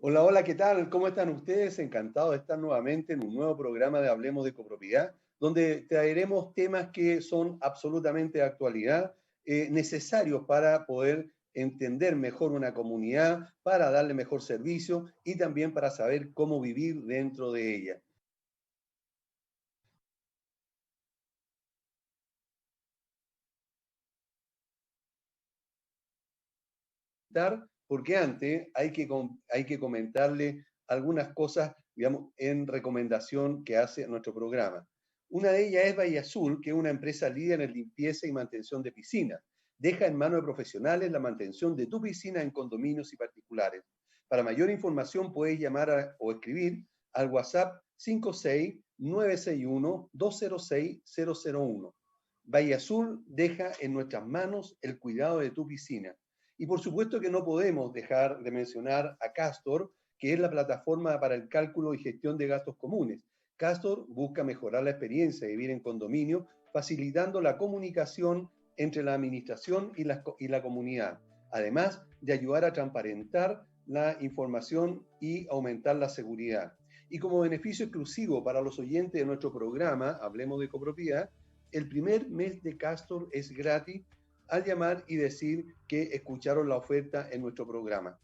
Hola, hola, ¿qué tal? ¿Cómo están ustedes? Encantado de estar nuevamente en un nuevo programa de Hablemos de Copropiedad, donde traeremos temas que son absolutamente de actualidad, necesarios para poder entender mejor una comunidad, para darle mejor servicio y también para saber cómo vivir dentro de ella. Porque antes hay que comentarle algunas cosas, digamos, en recomendación que hace nuestro programa. Una de ellas es Bahía Azul, que es una empresa líder en limpieza y mantención de piscinas. Deja en manos de profesionales la mantención de tu piscina en condominios y particulares. Para mayor información puedes llamar o escribir al WhatsApp 56961-206-001. Bahía Azul deja en nuestras manos el cuidado de tu piscina. Y por supuesto que no podemos dejar de mencionar a Castor, que es la plataforma para el cálculo y gestión de gastos comunes. Castor busca mejorar la experiencia de vivir en condominio, facilitando la comunicación entre la administración y la comunidad, además de ayudar a transparentar la información y aumentar la seguridad. Y como beneficio exclusivo para los oyentes de nuestro programa, Hablemos de Copropiedad, el primer mes de Castor es gratis al llamar y decir que escucharon la oferta en nuestro programa.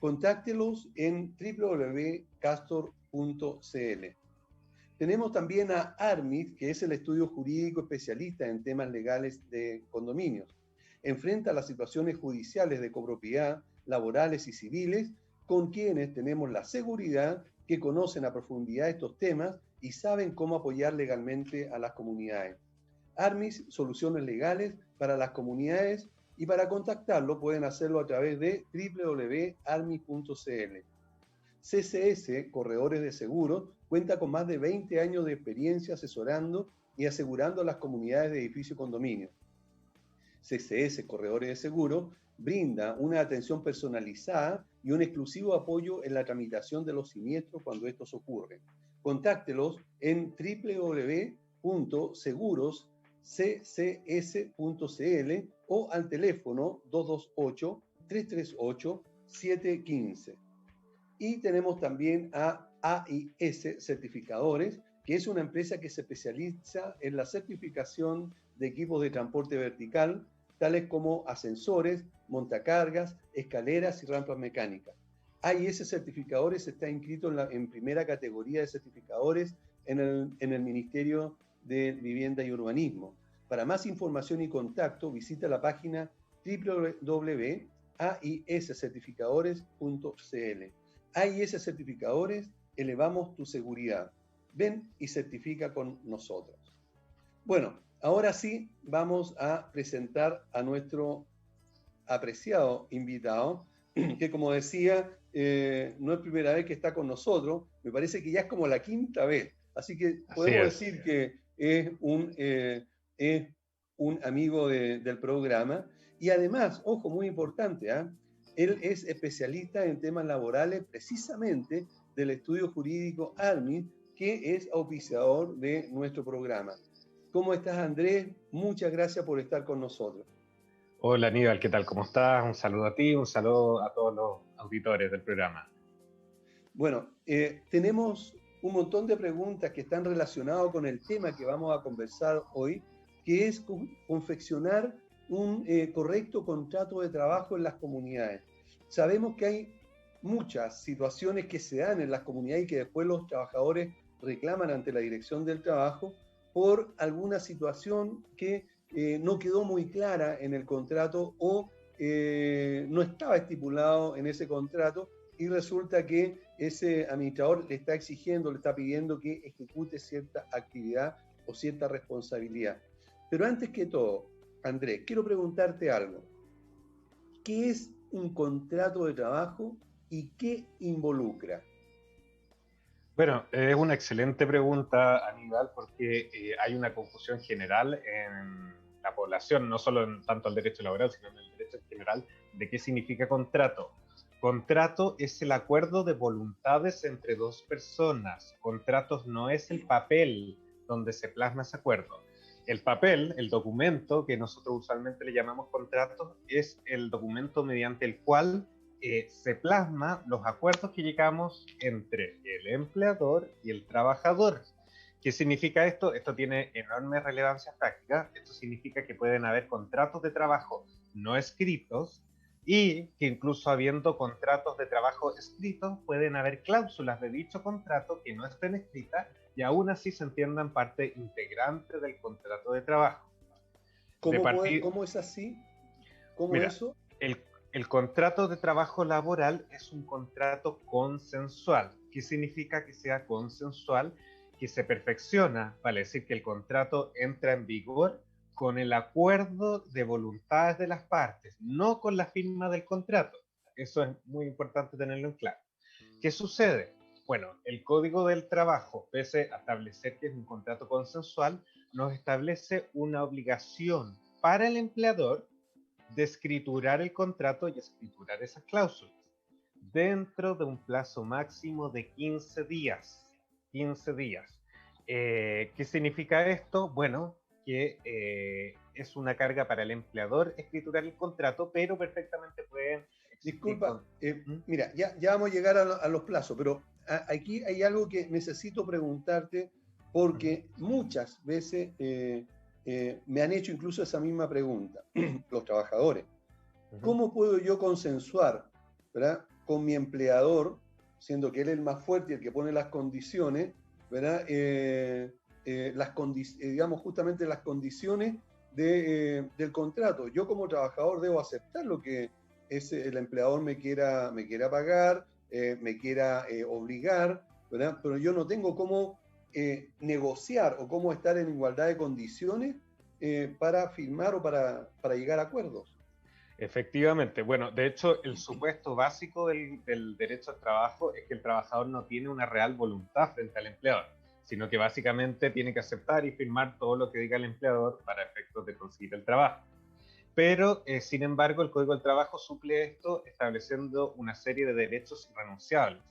Contáctelos en www.castor.cl. Tenemos también a ARMIT, que es el estudio jurídico especialista en temas legales de condominios. Enfrenta las situaciones judiciales de copropiedad, laborales y civiles, con quienes tenemos la seguridad que conocen a profundidad estos temas y saben cómo apoyar legalmente a las comunidades. ARMIS, soluciones legales para las comunidades, y para contactarlo pueden hacerlo a través de www.armis.cl. CCS, Corredores de Seguros, cuenta con más de 20 años de experiencia asesorando y asegurando a las comunidades de edificio y condominio. CCS, Corredores de Seguros, brinda una atención personalizada y un exclusivo apoyo en la tramitación de los siniestros cuando estos ocurren. Contáctelos en www.segurosccs.cl o al teléfono 228-338-715. Y tenemos también a AIS Certificadores, que es una empresa que se especializa en la certificación de equipos de transporte vertical, tales como ascensores, montacargas, escaleras y rampas mecánicas. AIS Certificadores está inscrito en primera categoría de certificadores en el Ministerio de Vivienda y Urbanismo. Para más información y contacto, visita la página www.aiscertificadores.cl. AIS Certificadores, elevamos tu seguridad. Ven y certifica con nosotros. Bueno, ahora sí vamos a presentar a nuestro apreciado invitado, que como decía, no es primera vez que está con nosotros, me parece que ya es como la quinta vez, así que Así podemos es. decir que es un amigo del programa, y además, ojo, muy importante, él es especialista en temas laborales precisamente del estudio jurídico ARMIS, que es auspiciador de nuestro programa. ¿Cómo estás, Andrés? Muchas gracias por estar con nosotros. Hola Aníbal, ¿qué tal? ¿Cómo estás? Un saludo a ti, un saludo a todos los auditores del programa. Bueno, tenemos un montón de preguntas que están relacionadas con el tema que vamos a conversar hoy, que es confeccionar un correcto contrato de trabajo en las comunidades. Sabemos que hay muchas situaciones que se dan en las comunidades y que después los trabajadores reclaman ante la Dirección del Trabajo por alguna situación que no quedó muy clara en el contrato o no estaba estipulado en ese contrato, y resulta que ese administrador le está exigiendo, le está pidiendo que ejecute cierta actividad o cierta responsabilidad. Pero antes que todo, Andrés, quiero preguntarte algo. ¿Qué es un contrato de trabajo y qué involucra? Bueno, es una excelente pregunta, Aníbal, porque hay una confusión general en la población, no solo en tanto el derecho laboral, sino en el derecho en general, de qué significa contrato. Contrato es el acuerdo de voluntades entre dos personas. Contratos no es el papel donde se plasma ese acuerdo. El papel, el documento que nosotros usualmente le llamamos contrato, es el documento mediante el cual se plasma los acuerdos que llegamos entre el empleador y el trabajador. ¿Qué significa esto? Esto tiene enorme relevancia práctica. Esto significa que pueden haber contratos de trabajo no escritos y que incluso habiendo contratos de trabajo escritos, pueden haber cláusulas de dicho contrato que no estén escritas y aún así se entiendan parte integrante del contrato de trabajo. ¿Cómo es así? ¿Cómo Mira, eso? el contrato de trabajo laboral es un contrato consensual. ¿Qué significa que sea consensual? Que se perfecciona, vale decir que el contrato entra en vigor con el acuerdo de voluntades de las partes, no con la firma del contrato. Eso es muy importante tenerlo en claro. ¿Qué sucede? Bueno, el Código del Trabajo, pese a establecer que es un contrato consensual, nos establece una obligación para el empleador de escriturar el contrato y escriturar esas cláusulas dentro de un plazo máximo de 15 días. 15 días. ¿Qué significa esto? Bueno, que es una carga para el empleador escriturar el contrato, pero perfectamente pueden existir. Disculpa, mira, ya vamos a llegar a los plazos, pero aquí hay algo que necesito preguntarte porque muchas veces me han hecho incluso esa misma pregunta, los trabajadores. ¿Cómo puedo yo consensuar, ¿verdad?, con mi empleador, siendo que él es el más fuerte y el que pone las condiciones, ¿verdad?, digamos justamente las condiciones del contrato? Yo como trabajador debo aceptar lo que el empleador me quiera pagar, me quiera obligar, ¿verdad? Pero yo no tengo cómo negociar o cómo estar en igualdad de condiciones para firmar o para llegar a acuerdos. Efectivamente, bueno, de hecho el supuesto básico del derecho al trabajo es que el trabajador no tiene una real voluntad frente al empleador, sino que básicamente tiene que aceptar y firmar todo lo que diga el empleador para efectos de conseguir el trabajo. Pero, sin embargo, el Código del Trabajo suple esto estableciendo una serie de derechos irrenunciables.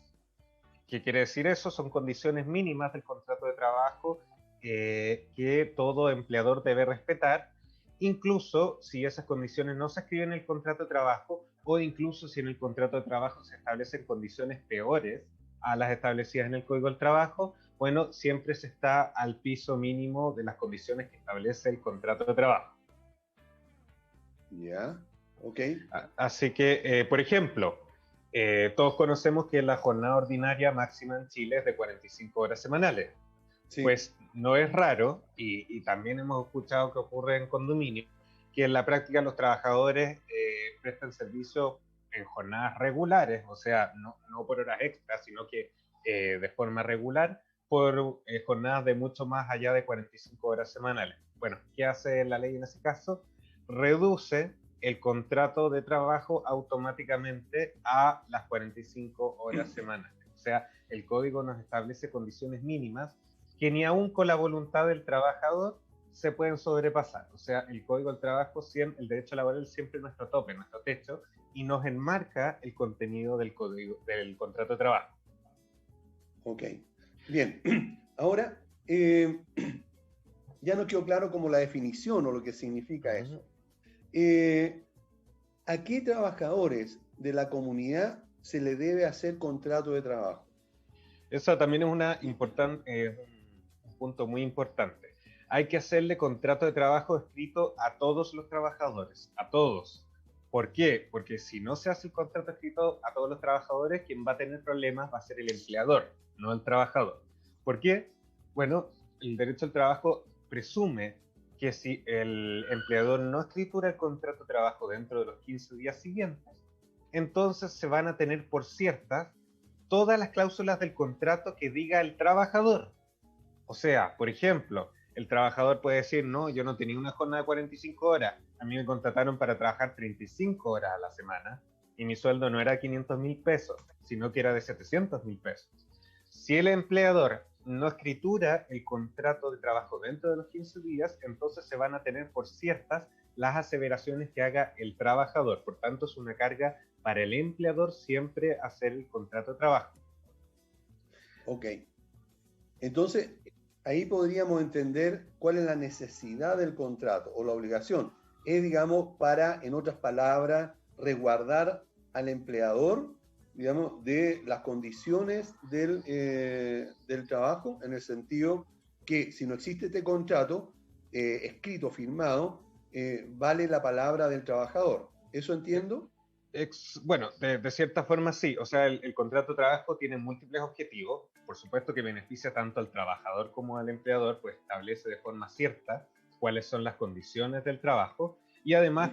¿Qué quiere decir eso? Son condiciones mínimas del contrato de trabajo que todo empleador debe respetar, incluso si esas condiciones no se escriben en el contrato de trabajo o incluso si en el contrato de trabajo se establecen condiciones peores a las establecidas en el Código del Trabajo, bueno, siempre se está al piso mínimo de las condiciones que establece el contrato de trabajo. Ya, ok. Así que, por ejemplo, todos conocemos que la jornada ordinaria máxima en Chile es de 45 horas semanales. Sí. Pues no es raro, y también hemos escuchado que ocurre en condominios, que en la práctica los trabajadores prestan servicio en jornadas regulares, o sea, no por horas extras, sino que de forma regular, por jornadas de mucho más allá de 45 horas semanales. Bueno, ¿qué hace la ley en ese caso? Reduce el contrato de trabajo automáticamente a las 45 horas semanales. O sea, el código nos establece condiciones mínimas que ni aún con la voluntad del trabajador se pueden sobrepasar. O sea, el Código del Trabajo, el derecho laboral siempre es nuestro tope, nuestro techo, y nos enmarca el contenido del contrato de trabajo. Ok, bien. Ahora, ya no quedó claro como la definición o lo que significa eso. ¿A qué trabajadores de la comunidad se le debe hacer contrato de trabajo? Eso también es un punto muy importante. Hay que hacerle contrato de trabajo escrito a todos los trabajadores, a todos. ¿Por qué? Porque si no se hace el contrato escrito a todos los trabajadores, quien va a tener problemas va a ser el empleador, no el trabajador. ¿Por qué? Bueno, el derecho al trabajo presume que si el empleador no escritura el contrato de trabajo dentro de los 15 días siguientes, entonces se van a tener por ciertas todas las cláusulas del contrato que diga el trabajador. O sea, por ejemplo, el trabajador puede decir, no, yo no tenía una jornada de 45 horas, a mí me contrataron para trabajar 35 horas a la semana y mi sueldo no era 500.000 pesos, sino que era de 700.000 pesos. Si el empleador no escritura el contrato de trabajo dentro de los 15 días, entonces se van a tener por ciertas las aseveraciones que haga el trabajador. Por tanto, es una carga para el empleador siempre hacer el contrato de trabajo. Ok. Entonces, ahí podríamos entender cuál es la necesidad del contrato o la obligación. Es, digamos, para, en otras palabras, resguardar al empleador, digamos, de las condiciones del trabajo, en el sentido que si no existe este contrato escrito, firmado, vale la palabra del trabajador. ¿Eso entiendo? Bueno, de cierta forma sí. O sea, el contrato de trabajo tiene múltiples objetivos. Por supuesto que beneficia tanto al trabajador como al empleador, pues establece de forma cierta cuáles son las condiciones del trabajo. Y además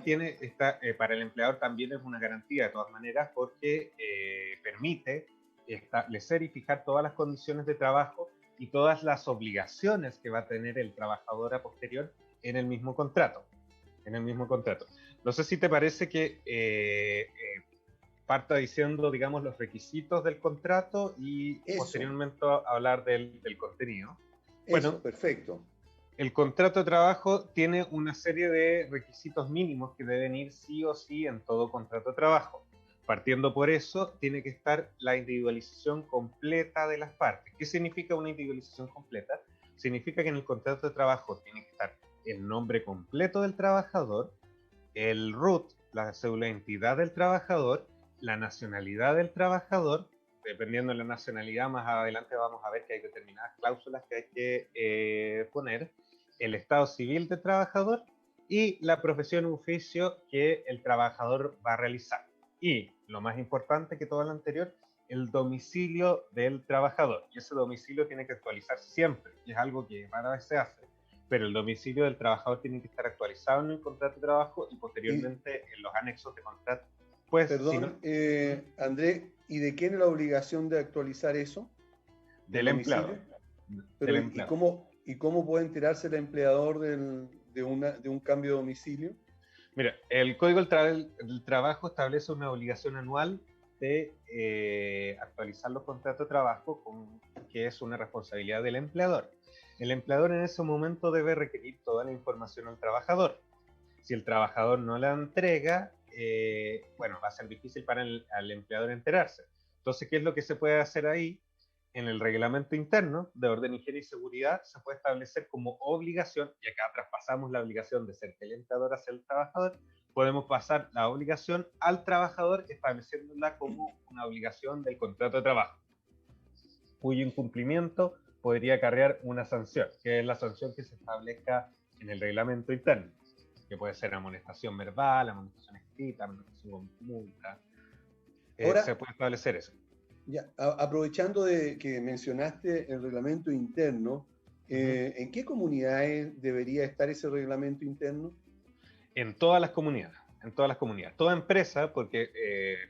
para el empleador también es una garantía de todas maneras, porque permite establecer y fijar todas las condiciones de trabajo y todas las obligaciones que va a tener el trabajador a posterior en el mismo contrato. En el mismo contrato. No sé si te parece que parta diciendo, digamos, los requisitos del contrato y Eso, posteriormente hablar del contenido. eso, Bueno, perfecto. el contrato de trabajo tiene una serie de requisitos mínimos que deben ir sí o sí en todo contrato de trabajo. Partiendo por eso, tiene que estar la individualización completa de las partes. ¿Qué significa una individualización completa? Significa que en el contrato de trabajo tiene que estar el nombre completo del trabajador, el RUT, la cédula de identidad del trabajador, la nacionalidad del trabajador. Dependiendo de la nacionalidad, más adelante vamos a ver que hay determinadas cláusulas que hay que poner, el estado civil del trabajador y la profesión o oficio que el trabajador va a realizar. Y lo más importante que todo lo anterior, el domicilio del trabajador. Y ese domicilio tiene que actualizarse siempre, y es algo que rara vez se hace, pero el domicilio del trabajador tiene que estar actualizado en el contrato de trabajo y Y, posteriormente en los anexos de contrato. Pues, si no, perdón, André, ¿y de quién es la obligación de actualizar eso? ¿El del empleador. domicilio? Pero, Del empleador. y cómo puede enterarse el empleador de un cambio de domicilio? Mira, el Código del Trabajo establece una obligación anual de actualizar los contratos de trabajo, que es una responsabilidad del empleador. El empleador en ese momento debe requerir toda la información al trabajador. Si el trabajador no la entrega, bueno, va a ser difícil para el empleador enterarse. Entonces, ¿qué es lo que se puede hacer ahí? En el reglamento interno de orden, higiene y seguridad se puede establecer como obligación, y acá traspasamos la obligación de ser el empleador hacia el trabajador, podemos pasar la obligación al trabajador estableciéndola como una obligación del contrato de trabajo, cuyo incumplimiento podría acarrear una sanción, que es la sanción que se establezca en el reglamento interno, que puede ser amonestación verbal, amonestación escrita, amonestación con multa. Se Ahora, puede establecer eso. ya, aprovechando de que mencionaste el reglamento interno, Uh -huh. ¿en qué comunidades debería estar ese reglamento interno? En todas las comunidades. En todas las comunidades. Toda empresa, porque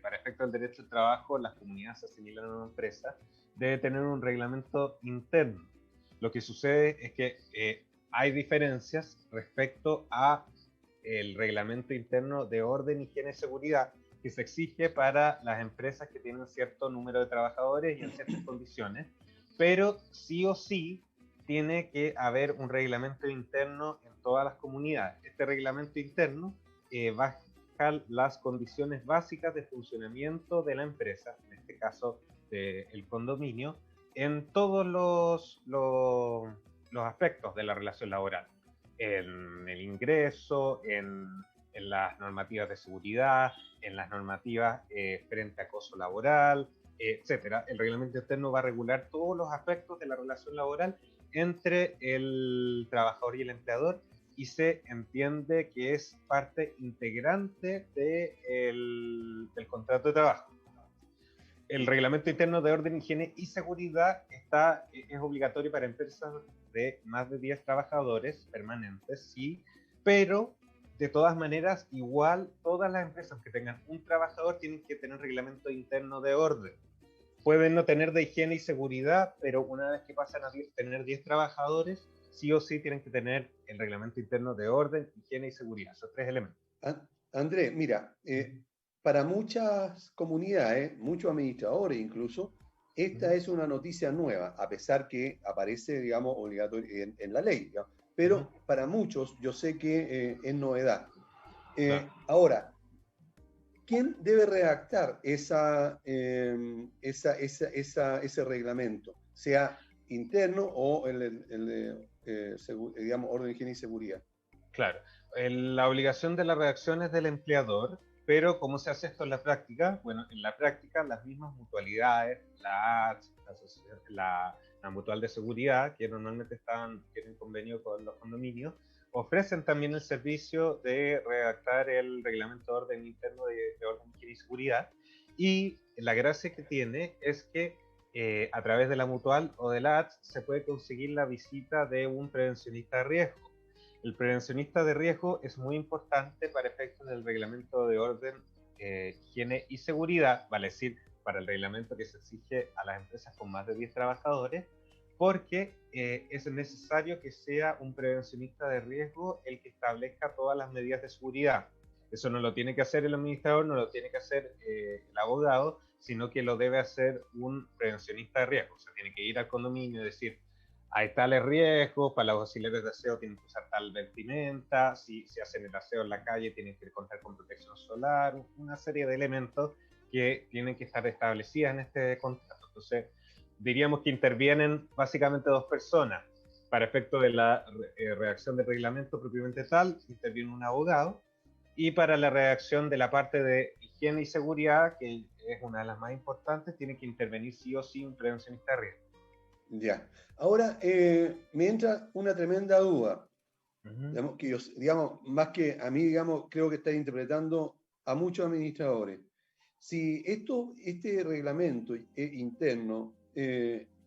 para efectos del derecho del trabajo, las comunidades se asimilan a una empresa, debe tener un reglamento interno. Lo que sucede es que hay diferencias respecto a el reglamento interno de orden, higiene y seguridad que se exige para las empresas que tienen cierto número de trabajadores y en ciertas condiciones, pero sí o sí tiene que haber un reglamento interno en todas las comunidades. Este reglamento interno baja las condiciones básicas de funcionamiento de la empresa, en este caso del condominio, en todos los aspectos de la relación laboral, en el ingreso, en las normativas de seguridad, en las normativas frente a acoso laboral, etcétera. El reglamento interno va a regular todos los aspectos de la relación laboral entre el trabajador y el empleador, y se entiende que es parte integrante del contrato de trabajo. El reglamento interno de orden, higiene y seguridad es obligatorio para empresas de más de 10 trabajadores permanentes, sí, pero de todas maneras, igual todas las empresas que tengan un trabajador tienen que tener reglamento interno de orden. Pueden no tener de higiene y seguridad, pero una vez que pasan a tener 10 trabajadores, sí o sí tienen que tener el reglamento interno de orden, higiene y seguridad, esos tres elementos. André, mira, para muchas comunidades, muchos administradores incluso, esta es una noticia nueva, a pesar que aparece, digamos, obligatorio en la ley, digamos. Pero para muchos yo sé que es novedad. Claro. Ahora, ¿quién debe redactar ese reglamento? Sea interno o digamos, orden, higiene y seguridad. Claro. La obligación de la redacción es del empleador, pero ¿cómo se hace esto en la práctica? Bueno, en la práctica las mismas mutualidades, la ATS, la Mutual de Seguridad, que normalmente tienen convenio con los condominios, ofrecen también el servicio de redactar el reglamento de orden interno de orden, higiene y seguridad. Y la gracia que tiene es que a través de la mutual o de la ATS se puede conseguir la visita de un prevencionista de riesgo. El prevencionista de riesgo es muy importante para efectos del reglamento de orden, higiene y seguridad, vale decir, para el reglamento que se exige a las empresas con más de 10 trabajadores, porque es necesario que sea un prevencionista de riesgo el que establezca todas las medidas de seguridad. Eso no lo tiene que hacer el administrador, no lo tiene que hacer el abogado, sino que lo debe hacer un prevencionista de riesgo. O sea, tiene que ir al condominio y decir, hay tales riesgos, para los auxiliares de aseo tienen que usar tal vestimenta, si hacen el aseo en la calle tienen que contar con protección solar, una serie de elementos que tienen que estar establecidas en este contrato. Entonces, diríamos que intervienen básicamente dos personas. Para efecto de la redacción del reglamento propiamente tal, interviene un abogado, y para la redacción de la parte de higiene y seguridad, que es una de las más importantes, tiene que intervenir sí o sí un prevencionista de riesgo. Ya. Ahora, me entra una tremenda duda. Digamos, que yo, digamos, más que a mí, digamos, creo que está interpretando a muchos administradores. Si este reglamento interno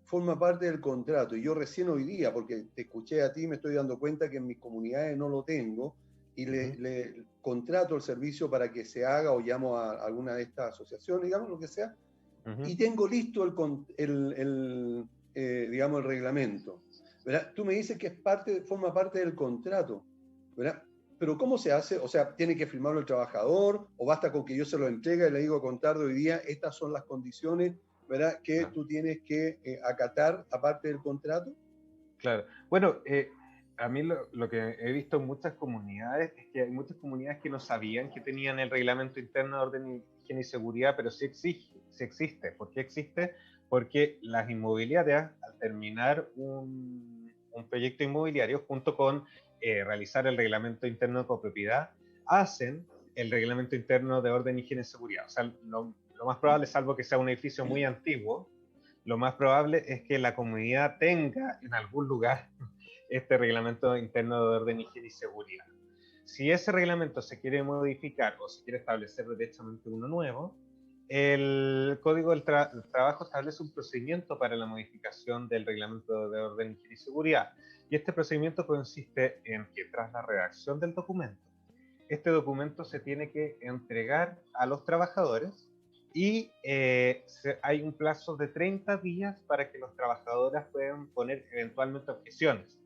forma parte del contrato, y yo recién hoy día, porque te escuché a ti, me estoy dando cuenta que en mis comunidades no lo tengo, y le contrato el servicio para que se haga, o llamo a alguna de estas asociaciones, digamos, lo que sea, y tengo listo digamos, el reglamento, ¿verdad? Tú me dices que forma parte del contrato, ¿verdad? Pero ¿cómo se hace? O sea, ¿tiene que firmarlo el trabajador o basta con que yo se lo entregue y le digo, Contardo, hoy día estas son las condiciones, ¿verdad?, que tú tienes que acatar aparte del contrato? Claro. Bueno, a mí lo que he visto en muchas comunidades es que hay muchas comunidades que no sabían que tenían el reglamento interno de orden, higiene y seguridad, pero sí existe. ¿Por qué existe? Porque las inmobiliarias, al terminar un proyecto inmobiliario, junto con realizar el reglamento interno de copropiedad, hacen el reglamento interno de orden, higiene y seguridad. O sea, lo más probable, salvo que sea un edificio muy antiguo, lo más probable es que la comunidad tenga en algún lugar este reglamento interno de orden, higiene y seguridad. Si ese reglamento se quiere modificar o se quiere establecer directamente uno nuevo, el Código del Trabajo establece un procedimiento para la modificación del reglamento de orden, higiene y seguridad. Y este procedimiento consiste en que tras la redacción del documento, este documento se tiene que entregar a los trabajadores y hay un plazo de 30 días para que los trabajadores puedan poner eventualmente objeciones.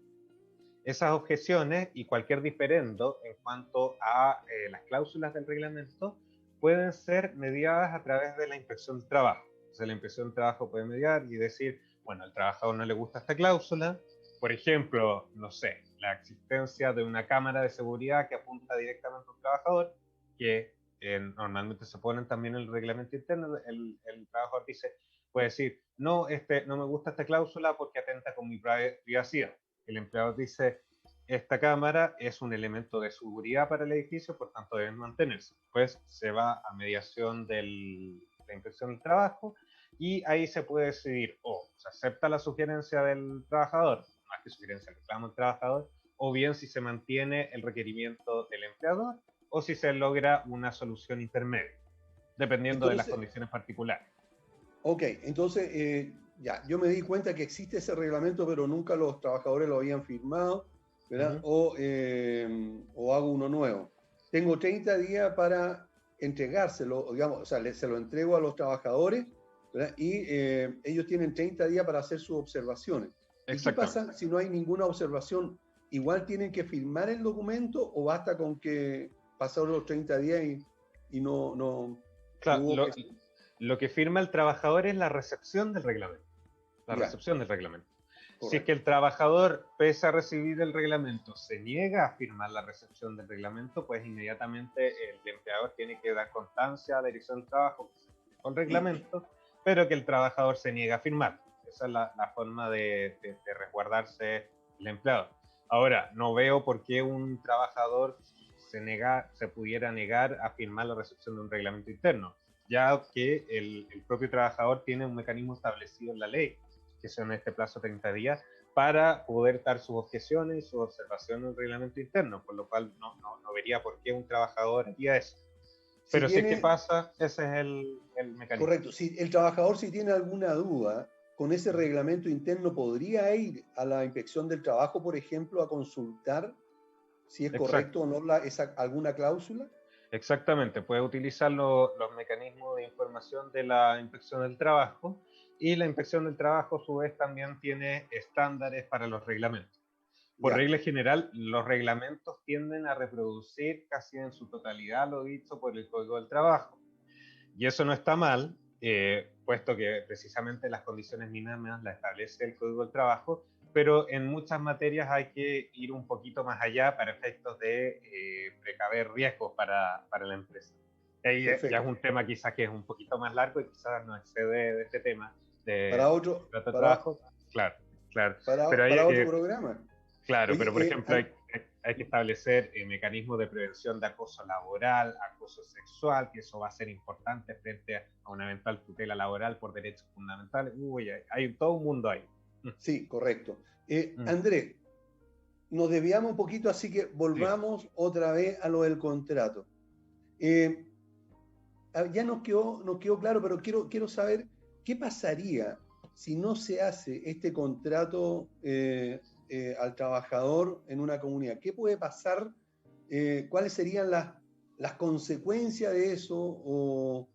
Esas objeciones y cualquier diferendo en cuanto a las cláusulas del reglamento pueden ser mediadas a través de la inspección de trabajo. O sea, la inspección de trabajo puede mediar y decir, bueno, al trabajador no le gusta esta cláusula, por ejemplo, no sé, la existencia de una cámara de seguridad que apunta directamente al trabajador, que normalmente se ponen también en el reglamento interno, el trabajador puede decir, no, no me gusta esta cláusula porque atenta con mi privacidad. El empleador dice, esta cámara es un elemento de seguridad para el edificio, por tanto deben mantenerse. Pues se va a mediación de la inspección del trabajo y ahí se puede decidir o se acepta la sugerencia del trabajador, más que sugerencia, el reclamo del trabajador, o bien si se mantiene el requerimiento del empleador o si se logra una solución intermedia, dependiendo de las condiciones particulares. Ok, entonces ya, yo me di cuenta que existe ese reglamento, pero nunca los trabajadores lo habían firmado, ¿verdad? O hago uno nuevo. Tengo 30 días para entregárselo, digamos, o sea, se lo entrego a los trabajadores, ¿verdad? Y ellos tienen 30 días para hacer sus observaciones. ¿Y qué pasa si no hay ninguna observación? ¿Igual tienen que firmar el documento o basta con que pasaron los 30 días y no claro, hubo lo que firma el trabajador es la recepción del reglamento. Recepción del reglamento. Correcto. Si es que el trabajador, pese a recibir el reglamento, se niega a firmar la recepción del reglamento, pues inmediatamente el empleador tiene que dar constancia a la dirección del trabajo con reglamento, pero que el trabajador se niega a firmar. Esa es la forma de resguardarse el empleador. Ahora, no veo por qué un trabajador se pudiera negar a firmar la recepción de un reglamento interno, ya que el propio trabajador tiene un mecanismo establecido en la ley, que son este plazo de 30 días, para poder dar sus objeciones y sus observaciones en un reglamento interno, por lo cual no vería por qué un trabajador haría eso. Si Pero si es que tiene, pasa, ese es el mecanismo. correcto, si el trabajador si tiene alguna duda con ese reglamento interno, ¿podría ir a la inspección del trabajo, por ejemplo, a consultar si es Exacto. correcto o no alguna cláusula? Exactamente, puede utilizar los mecanismos de información de la inspección del trabajo, y la inspección del trabajo a su vez también tiene estándares para los reglamentos. Por Ya, regla general, los reglamentos tienden a reproducir casi en su totalidad lo dicho por el Código del Trabajo. Y eso no está mal, puesto que precisamente las condiciones mínimas las establece el Código del Trabajo, pero en muchas materias hay que ir un poquito más allá para efectos de precaver riesgos para la empresa. Ahí ya es perfecto. un tema quizás que es un poquito más largo y quizás no excede de este tema Para de otro, trato de para, trabajo. Claro, claro. Pero para hay, otro programa. claro, pero por Oye, ejemplo hay que establecer mecanismos de prevención de acoso laboral, acoso sexual, que eso va a ser importante frente a una eventual tutela laboral por derechos fundamentales. Uy, hay todo un mundo ahí. sí, correcto. Mm, Andrés, nos desviamos un poquito, así que sí. volvamos otra vez a lo del contrato. Eh, ya nos quedó claro, pero quiero saber qué pasaría si no se hace este contrato al trabajador en una comunidad. ¿Qué puede pasar? ¿Cuáles serían las consecuencias de eso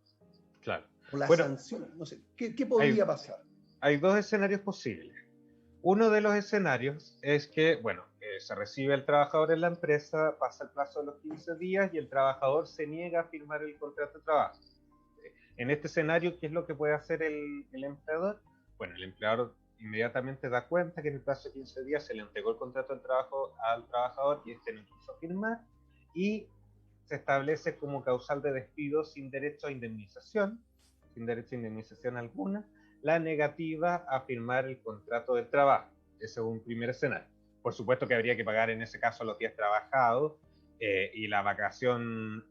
Claro. o la Bueno, sanción? No sé, ¿qué hay, podría pasar? hay dos escenarios posibles. Uno de los escenarios es que, bueno, se recibe el trabajador en la empresa, pasa el plazo de los 15 días y el trabajador se niega a firmar el contrato de trabajo. En este escenario, ¿qué es lo que puede hacer el empleador? Bueno, el empleador inmediatamente da cuenta que en el plazo de 15 días se le entregó el contrato de trabajo al trabajador y este no quiso firmar, y se establece como causal de despido sin derecho a indemnización, sin derecho a indemnización alguna, la negativa a firmar el contrato de trabajo. Ese es un primer escenario. Por supuesto que habría que pagar en ese caso los días trabajados y la vacación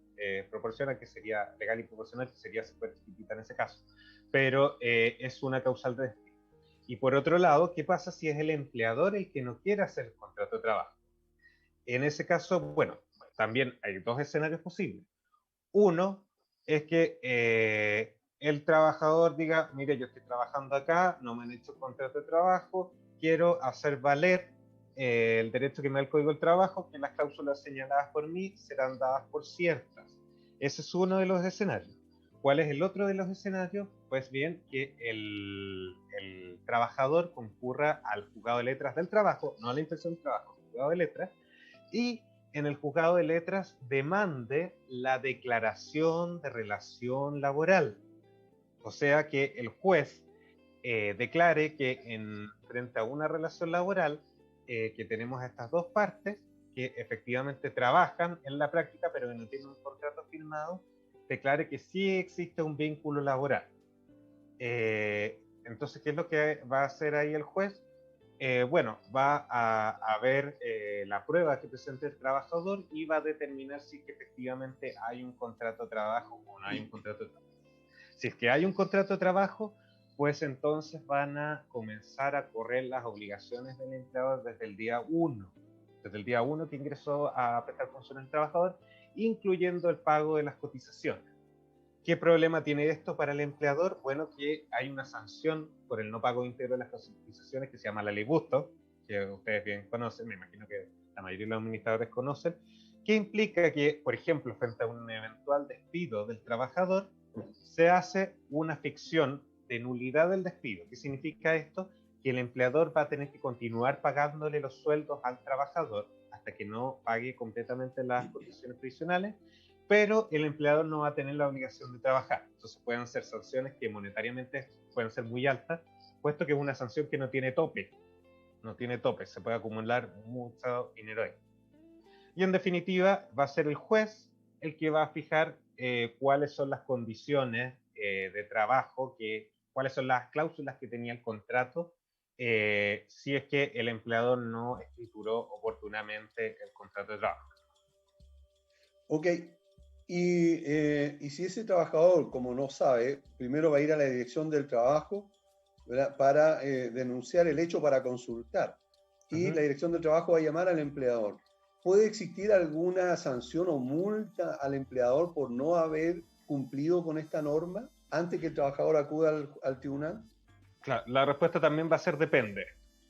proporcional, que sería legal y proporcional, que sería súper chiquitita en ese caso. Pero es una causal de despido. Y por otro lado, ¿qué pasa si es el empleador el que no quiere hacer el contrato de trabajo? En ese caso, bueno, también hay dos escenarios posibles. Uno es que el trabajador diga, mire, yo estoy trabajando acá, no me han hecho contrato de trabajo, quiero hacer valer el derecho que me da el Código del Trabajo, que las cláusulas señaladas por mí serán dadas por ciertas. Ese es uno de los escenarios. ¿Cuál es el otro de los escenarios? Pues bien, que el trabajador concurra al juzgado de letras del trabajo, no a la inspección del trabajo, al juzgado de letras, y en el juzgado de letras demande la declaración de relación laboral. O sea, que el juez declare que frente a una relación laboral, que tenemos a estas dos partes, que efectivamente trabajan en la práctica, pero que no tienen un contrato firmado, declare que sí existe un vínculo laboral. Entonces, ¿qué es lo que va a hacer ahí el juez? Bueno, va a ver la prueba que presente el trabajador y va a determinar si que efectivamente hay un contrato de trabajo o no hay un contrato de trabajo. Si es que hay un contrato de trabajo, pues entonces van a comenzar a correr las obligaciones del empleador desde el día 1 que ingresó a prestar función el trabajador, incluyendo el pago de las cotizaciones. ¿Qué problema tiene esto para el empleador? Bueno, que hay una sanción por el no pago íntegro de las cotizaciones que se llama la ley Busto, que ustedes bien conocen, me imagino que la mayoría de los administradores conocen, que implica que, por ejemplo, frente a un eventual despido del trabajador, se hace una ficción de nulidad del despido. ¿Qué significa esto? Que el empleador va a tener que continuar pagándole los sueldos al trabajador hasta que no pague completamente las cotizaciones previsionales, pero el empleador no va a tener la obligación de trabajar. Entonces pueden ser sanciones que monetariamente pueden ser muy altas, puesto que es una sanción que no tiene tope. No tiene tope, se puede acumular mucho dinero ahí. Y en definitiva va a ser el juez el que va a fijar cuáles son las condiciones de trabajo, cuáles son las cláusulas que tenía el contrato, si es que el empleador no escrituró oportunamente el contrato de trabajo. Ok, y si ese trabajador, como no sabe, primero va a ir a la dirección del trabajo, ¿verdad? Para denunciar el hecho, para consultar. Y la dirección del trabajo va a llamar al empleador. ¿Puede existir alguna sanción o multa al empleador por no haber cumplido con esta norma antes que el trabajador acuda al tribunal? Claro, la respuesta también va a ser depende.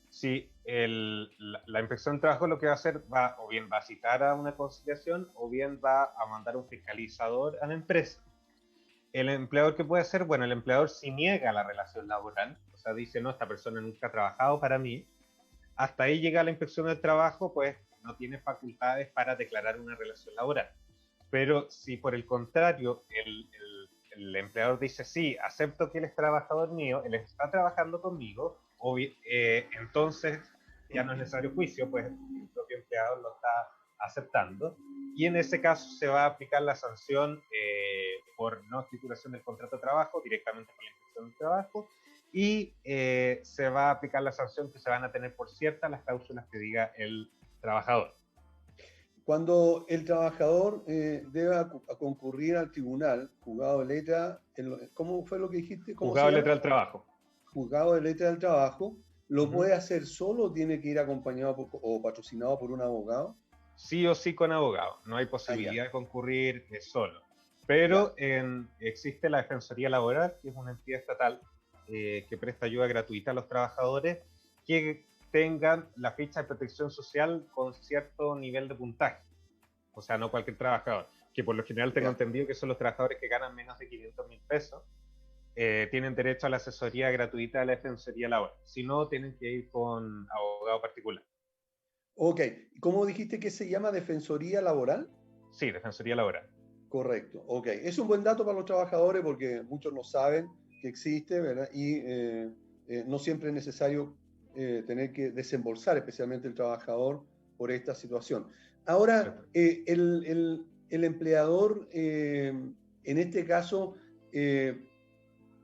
Si la inspección de trabajo lo que va a hacer, o bien va a citar a una conciliación o bien va a mandar un fiscalizador a la empresa. El empleador, ¿qué puede hacer? Bueno, el empleador si niega la relación laboral, o sea, dice, no, esta persona nunca ha trabajado para mí, hasta ahí llega la inspección del trabajo, pues no tiene facultades para declarar una relación laboral. Pero si por el contrario el empleador dice, sí, acepto que él es trabajador mío, él está trabajando conmigo, entonces ya no es necesario juicio, pues el propio empleador lo está aceptando. Y en ese caso se va a aplicar la sanción por no titulación del contrato de trabajo directamente por la inspección del trabajo, y se va a aplicar la sanción que se van a tener por ciertas las cláusulas que diga el trabajador. Cuando el trabajador debe concurrir al tribunal, juzgado de letra, ¿cómo fue lo que dijiste? ¿Cómo Juzgado se de llama? letra del trabajo. Juzgado de letra del trabajo, ¿lo puede hacer solo o tiene que ir acompañado o patrocinado por un abogado? Sí o sí con abogado, no hay posibilidad de concurrir solo. Pero existe la Defensoría Laboral, que es una entidad estatal que presta ayuda gratuita a los trabajadores que tengan la ficha de protección social con cierto nivel de puntaje. O sea, no cualquier trabajador, que por lo general tengo entendido que son los trabajadores que ganan menos de 500.000 pesos, tienen derecho a la asesoría gratuita de la Defensoría Laboral. Si no, tienen que ir con abogado particular. Ok, ¿cómo dijiste que se llama Defensoría Laboral? Sí, Defensoría Laboral. Correcto, ok. Es un buen dato para los trabajadores porque muchos no saben que existe, ¿verdad? Y no siempre es necesario tener que desembolsar, especialmente el trabajador, por esta situación. Ahora, el empleador, en este caso,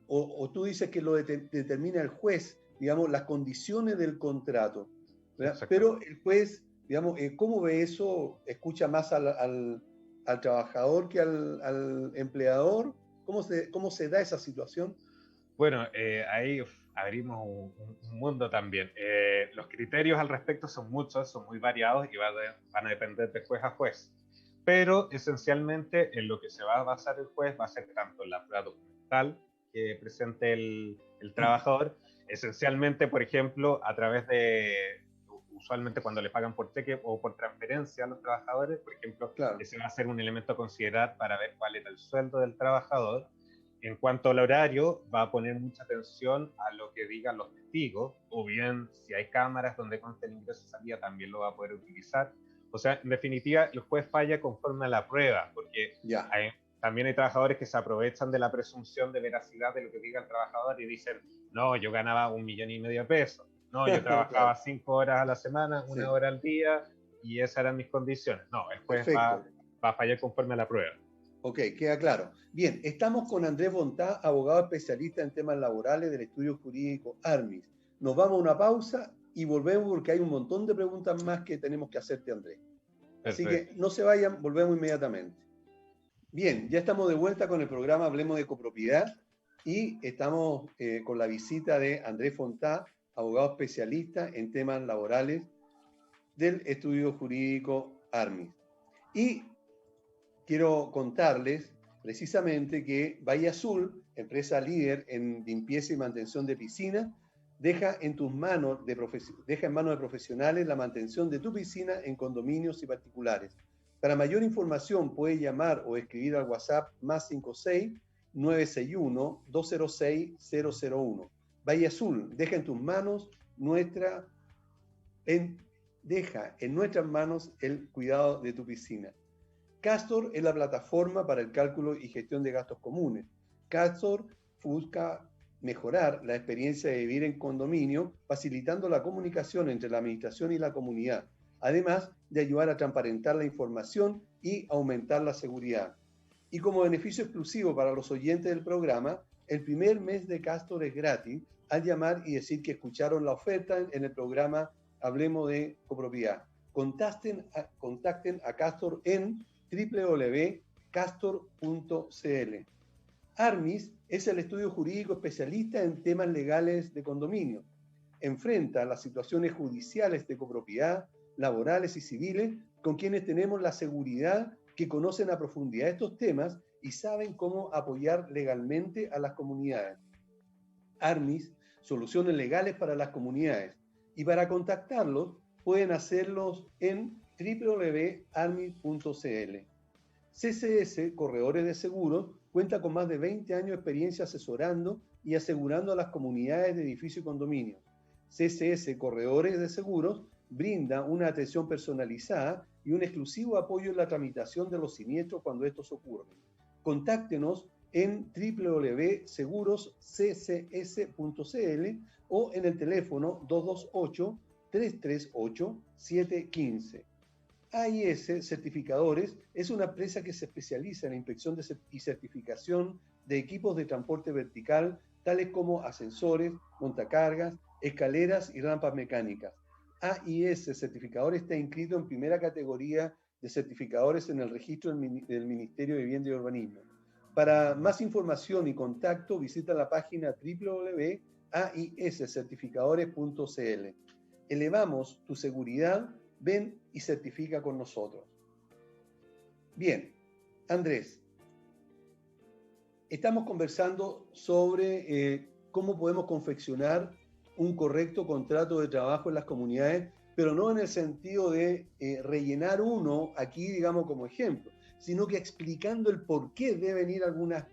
o tú dices que lo determina el juez, digamos, las condiciones del contrato, ¿verdad? Pero el juez, digamos, ¿cómo ve eso? ¿Escucha más al trabajador que al empleador? ¿Cómo se da esa situación? Bueno, ahí abrimos un mundo también. Los criterios al respecto son muchos, son muy variados y van a depender de juez a juez. Pero esencialmente en lo que se va a basar el juez va a ser tanto en la prueba documental que presente el trabajador, esencialmente, por ejemplo, a través de, usualmente cuando le pagan por cheque o por transferencia a los trabajadores, por ejemplo, Claro. ese va a ser un elemento a considerar para ver cuál era el sueldo del trabajador. En cuanto al horario, va a poner mucha atención a lo que digan los testigos, o bien si hay cámaras donde conste el ingreso y salida, también lo va a poder utilizar. O sea, en definitiva, el juez falla conforme a la prueba, porque también hay trabajadores que se aprovechan de la presunción de veracidad de lo que diga el trabajador y dicen, no, yo ganaba 1,5 millones de pesos, no, yo trabajaba 5 horas a la semana, 1 hora al día, y esas eran mis condiciones. No, el juez va a fallar conforme a la prueba. Ok, queda claro. Bien, estamos con Andrés Bontá, abogado especialista en temas laborales del estudio jurídico Armis. Nos vamos a una pausa y volvemos porque hay un montón de preguntas más que tenemos que hacerte, Andrés. Así que no se vayan, volvemos inmediatamente. Bien, ya estamos de vuelta con el programa Hablemos de Copropiedad y estamos con la visita de Andrés Fontá, abogado especialista en temas laborales del estudio jurídico Armis. Y quiero contarles precisamente que Bahía Azul, empresa líder en limpieza y mantención de piscinas, deja en manos de profesionales la mantención de tu piscina en condominios y particulares. Para mayor información puede llamar o escribir al WhatsApp +56 961 206 001. Bahía Azul, deja en nuestras manos el cuidado de tu piscina. Castor es la plataforma para el cálculo y gestión de gastos comunes. Castor busca mejorar la experiencia de vivir en condominio, facilitando la comunicación entre la administración y la comunidad, además de ayudar a transparentar la información y aumentar la seguridad. Y como beneficio exclusivo para los oyentes del programa, el primer mes de Castor es gratis al llamar y decir que escucharon la oferta en el programa Hablemos de Copropiedad. Contacten a Castor en www.castor.cl. Armis es el estudio jurídico especialista en temas legales de condominio. Enfrenta las situaciones judiciales de copropiedad, laborales y civiles con quienes tenemos la seguridad que conocen a profundidad estos temas y saben cómo apoyar legalmente a las comunidades. Armis, soluciones legales para las comunidades. Y para contactarlos, pueden hacerlos en www.armis.cl. CCS, Corredores de Seguros, cuenta con más de 20 años de experiencia asesorando y asegurando a las comunidades de edificios y condominios. CCS, Corredores de Seguros, brinda una atención personalizada y un exclusivo apoyo en la tramitación de los siniestros cuando estos ocurren. Contáctenos en www.segurosccs.cl o en el teléfono 228-338-715. AIS Certificadores es una empresa que se especializa en la inspección y certificación de equipos de transporte vertical, tales como ascensores, montacargas, escaleras y rampas mecánicas. AIS Certificadores está inscrito en primera categoría de certificadores en el registro del Ministerio de Vivienda y Urbanismo. Para más información y contacto, visita la página www.aiscertificadores.cl. Elevamos tu seguridad. Ven y certifica con nosotros. Bien, Andrés, estamos conversando sobre cómo podemos confeccionar un correcto contrato de trabajo en las comunidades, pero no en el sentido de rellenar uno aquí, digamos, como ejemplo, sino que explicando el por qué deben ir algunas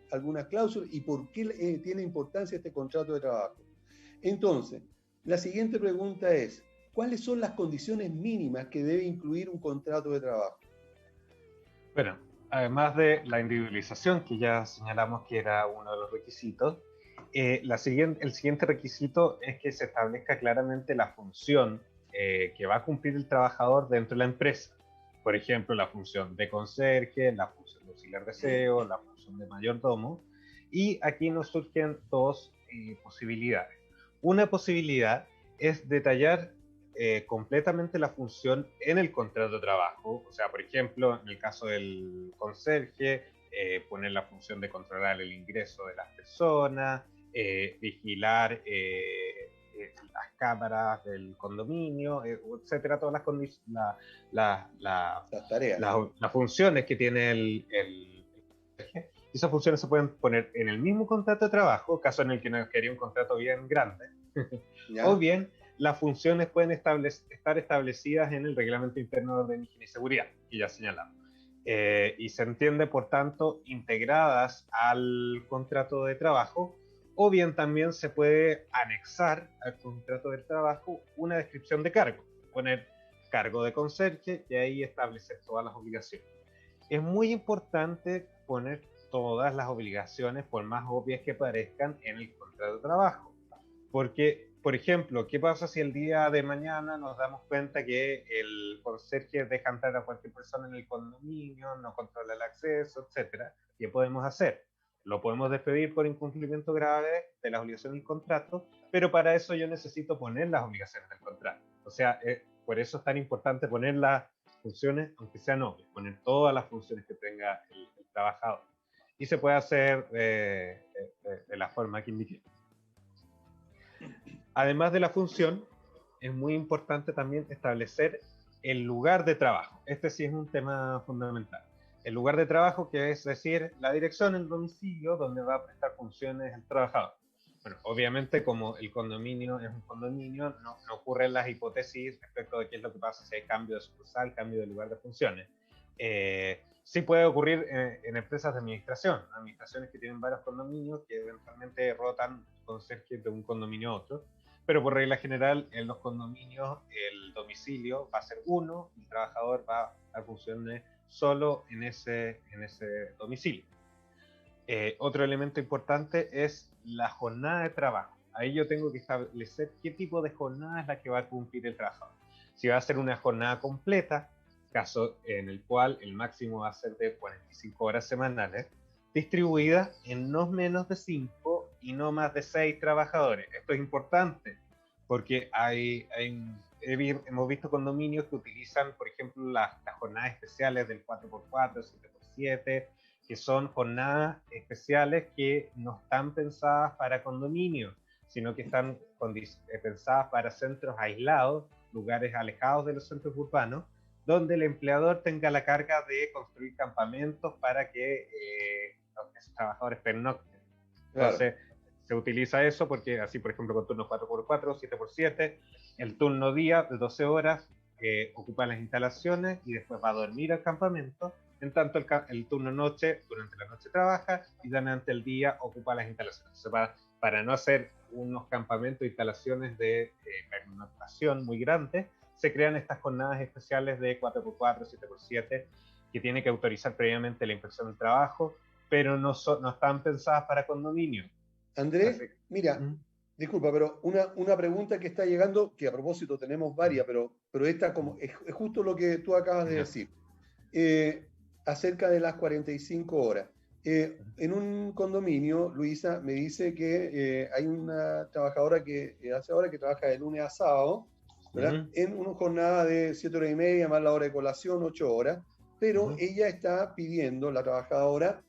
cláusulas y por qué tiene importancia este contrato de trabajo. Entonces, la siguiente pregunta es, ¿cuáles son las condiciones mínimas que debe incluir un contrato de trabajo? Bueno, además de la individualización, que ya señalamos que era uno de los requisitos, el siguiente requisito es que se establezca claramente la función que va a cumplir el trabajador dentro de la empresa. Por ejemplo, la función de conserje, la función de auxiliar de aseo, la función de mayordomo. Y aquí nos surgen dos posibilidades. Una posibilidad es detallar completamente la función en el contrato de trabajo. O sea, por ejemplo, en el caso del conserje, poner la función de controlar el ingreso de las personas, vigilar las cámaras del condominio, etcétera, todas Las tareas. las funciones que tiene el conserje. Esas funciones se pueden poner en el mismo contrato de trabajo, caso en el que no quería un contrato bien grande, o bien las funciones pueden estar establecidas en el Reglamento Interno de Orden, Higiene y Seguridad, que ya señalamos. Y se entiende, por tanto, integradas al contrato de trabajo, o bien también se puede anexar al contrato de trabajo una descripción de cargo, poner cargo de conserje y ahí establecer todas las obligaciones. Es muy importante poner todas las obligaciones, por más obvias que parezcan, en el contrato de trabajo, porque, por ejemplo, ¿qué pasa si el día de mañana nos damos cuenta que el conserje deja entrar a cualquier persona en el condominio, no controla el acceso, etcétera? ¿Qué podemos hacer? Lo podemos despedir por incumplimiento grave de las obligaciones del contrato, pero para eso yo necesito poner las obligaciones del contrato. O sea, por eso es tan importante poner las funciones, aunque sean obvias, poner todas las funciones que tenga el trabajador. Y se puede hacer de la forma que indiqué. Además de la función, es muy importante también establecer el lugar de trabajo. Este sí es un tema fundamental. El lugar de trabajo, que es decir, la dirección, el domicilio, donde va a prestar funciones el trabajador. Bueno, obviamente, como el condominio es un condominio, no ocurren las hipótesis respecto de qué es lo que pasa si hay cambio de sucursal, cambio de lugar de funciones. Sí puede ocurrir en empresas de administraciones que tienen varios condominios que eventualmente rotan conserjes de un condominio a otro, pero por regla general en los condominios el domicilio va a ser uno y el trabajador va a funcionar solo en ese domicilio. Otro elemento importante es la jornada de trabajo. Ahí yo tengo que establecer qué tipo de jornada es la que va a cumplir el trabajador. Si va a ser una jornada completa, caso en el cual el máximo va a ser de 45 horas semanales, distribuida en no menos de 5 y no más de 6 trabajadores. Esto es importante porque hay hemos visto condominios que utilizan, por ejemplo, las jornadas especiales del 4x4, 7x7, que son jornadas especiales que no están pensadas para condominios, sino que están pensadas para centros aislados, lugares alejados de los centros urbanos, donde el empleador tenga la carga de construir campamentos para que los trabajadores pernocten. Entonces, claro, se utiliza eso porque así, por ejemplo, con turnos 4x4, 7x7, el turno día de 12 horas ocupa las instalaciones y después va a dormir al campamento. En tanto, el turno noche, durante la noche trabaja y durante el día ocupa las instalaciones. Entonces, para no hacer unos campamentos e instalaciones de pernoctación muy grandes, se crean estas jornadas especiales de 4x4, 7x7, que tiene que autorizar previamente la inspección del trabajo, pero no están pensadas para condominios. Andrés, mira, disculpa, pero una pregunta que está llegando, que a propósito tenemos varias, pero esta como es justo lo que tú acabas de decir, acerca de las 45 horas. En un condominio, Luisa me dice que hay una trabajadora que hace ahora que trabaja de lunes a sábado, ¿verdad? En una jornada de 7 horas y media, más la hora de colación, 8 horas, pero ella está pidiendo, la trabajadora,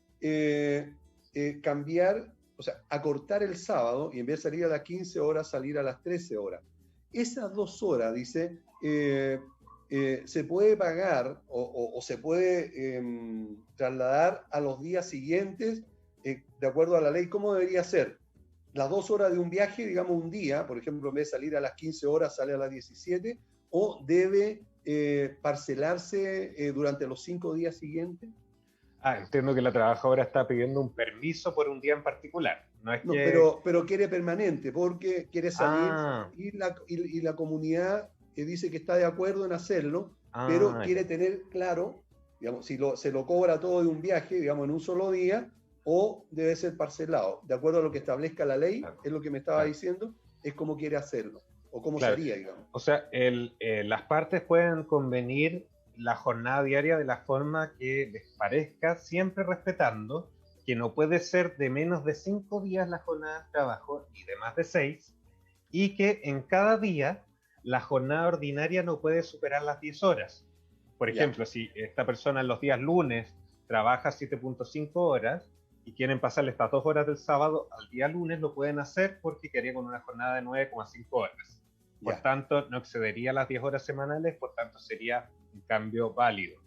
cambiar, o sea, acortar el sábado y en vez de salir a las 15 horas, salir a las 13 horas. Esas 2 horas, dice, se puede pagar o se puede trasladar a los días siguientes, de acuerdo a la ley. ¿Cómo debería ser? Las 2 horas de un viaje, digamos un día, por ejemplo, en vez de salir a las 15 horas, sale a las 17, o debe parcelarse durante los 5 días siguientes. Entiendo que la trabajadora está pidiendo un permiso por un día en particular. No, es que... pero quiere permanente, porque quiere salir y la comunidad dice que está de acuerdo en hacerlo, pero quiere tener claro, digamos, si se lo cobra todo de un viaje, digamos, en un solo día, o debe ser parcelado. De acuerdo a lo que establezca la ley, es lo que me estaba diciendo, es cómo quiere hacerlo, o cómo sería, digamos. O sea, las partes pueden convenir la jornada diaria de la forma que les parezca, siempre respetando que no puede ser de menos de 5 días la jornada de trabajo y de más de 6, y que en cada día la jornada ordinaria no puede superar las 10 horas. Por ejemplo, si esta persona en los días lunes trabaja 7.5 horas y quieren pasarle estas 2 horas del sábado al día lunes, lo pueden hacer porque quedaría con una jornada de 9,5 horas. Por tanto, no excedería las 10 horas semanales, por tanto sería un cambio válido.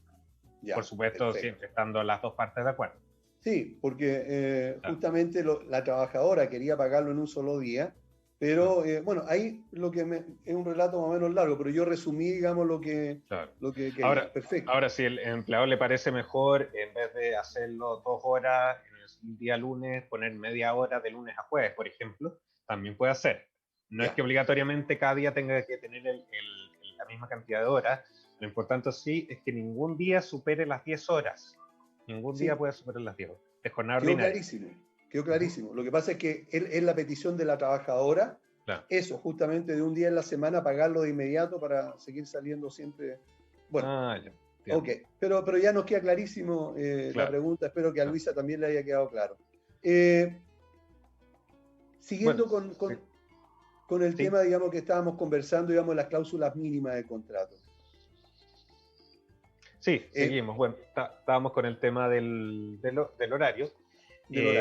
Por supuesto, siempre estando las dos partes de acuerdo. Sí, porque justamente la trabajadora quería pagarlo en un solo día, pero bueno, ahí lo que es un relato más o menos largo, pero yo resumí, digamos, lo que quería. Ahora, perfecto. Ahora, si el empleador le parece mejor, en vez de hacerlo 2 horas en el día lunes, poner media hora de lunes a jueves, por ejemplo, también puede hacer. No es que obligatoriamente cada día tenga que tener la misma cantidad de horas. Lo importante sí es que ningún día supere las 10 horas. Ningún día puede superar las 10 horas. Es jornada ordinaria. Quedó clarísimo. Lo que pasa es que es la petición de la trabajadora, eso, justamente de un día en la semana, pagarlo de inmediato para seguir saliendo siempre. Bueno, ok, pero ya nos queda clarísimo la pregunta. Espero que a Luisa también le haya quedado claro. Siguiendo con el tema, digamos, que estábamos conversando, digamos, las cláusulas mínimas de contrato. Sí, seguimos. Bueno, estábamos con el tema del horario.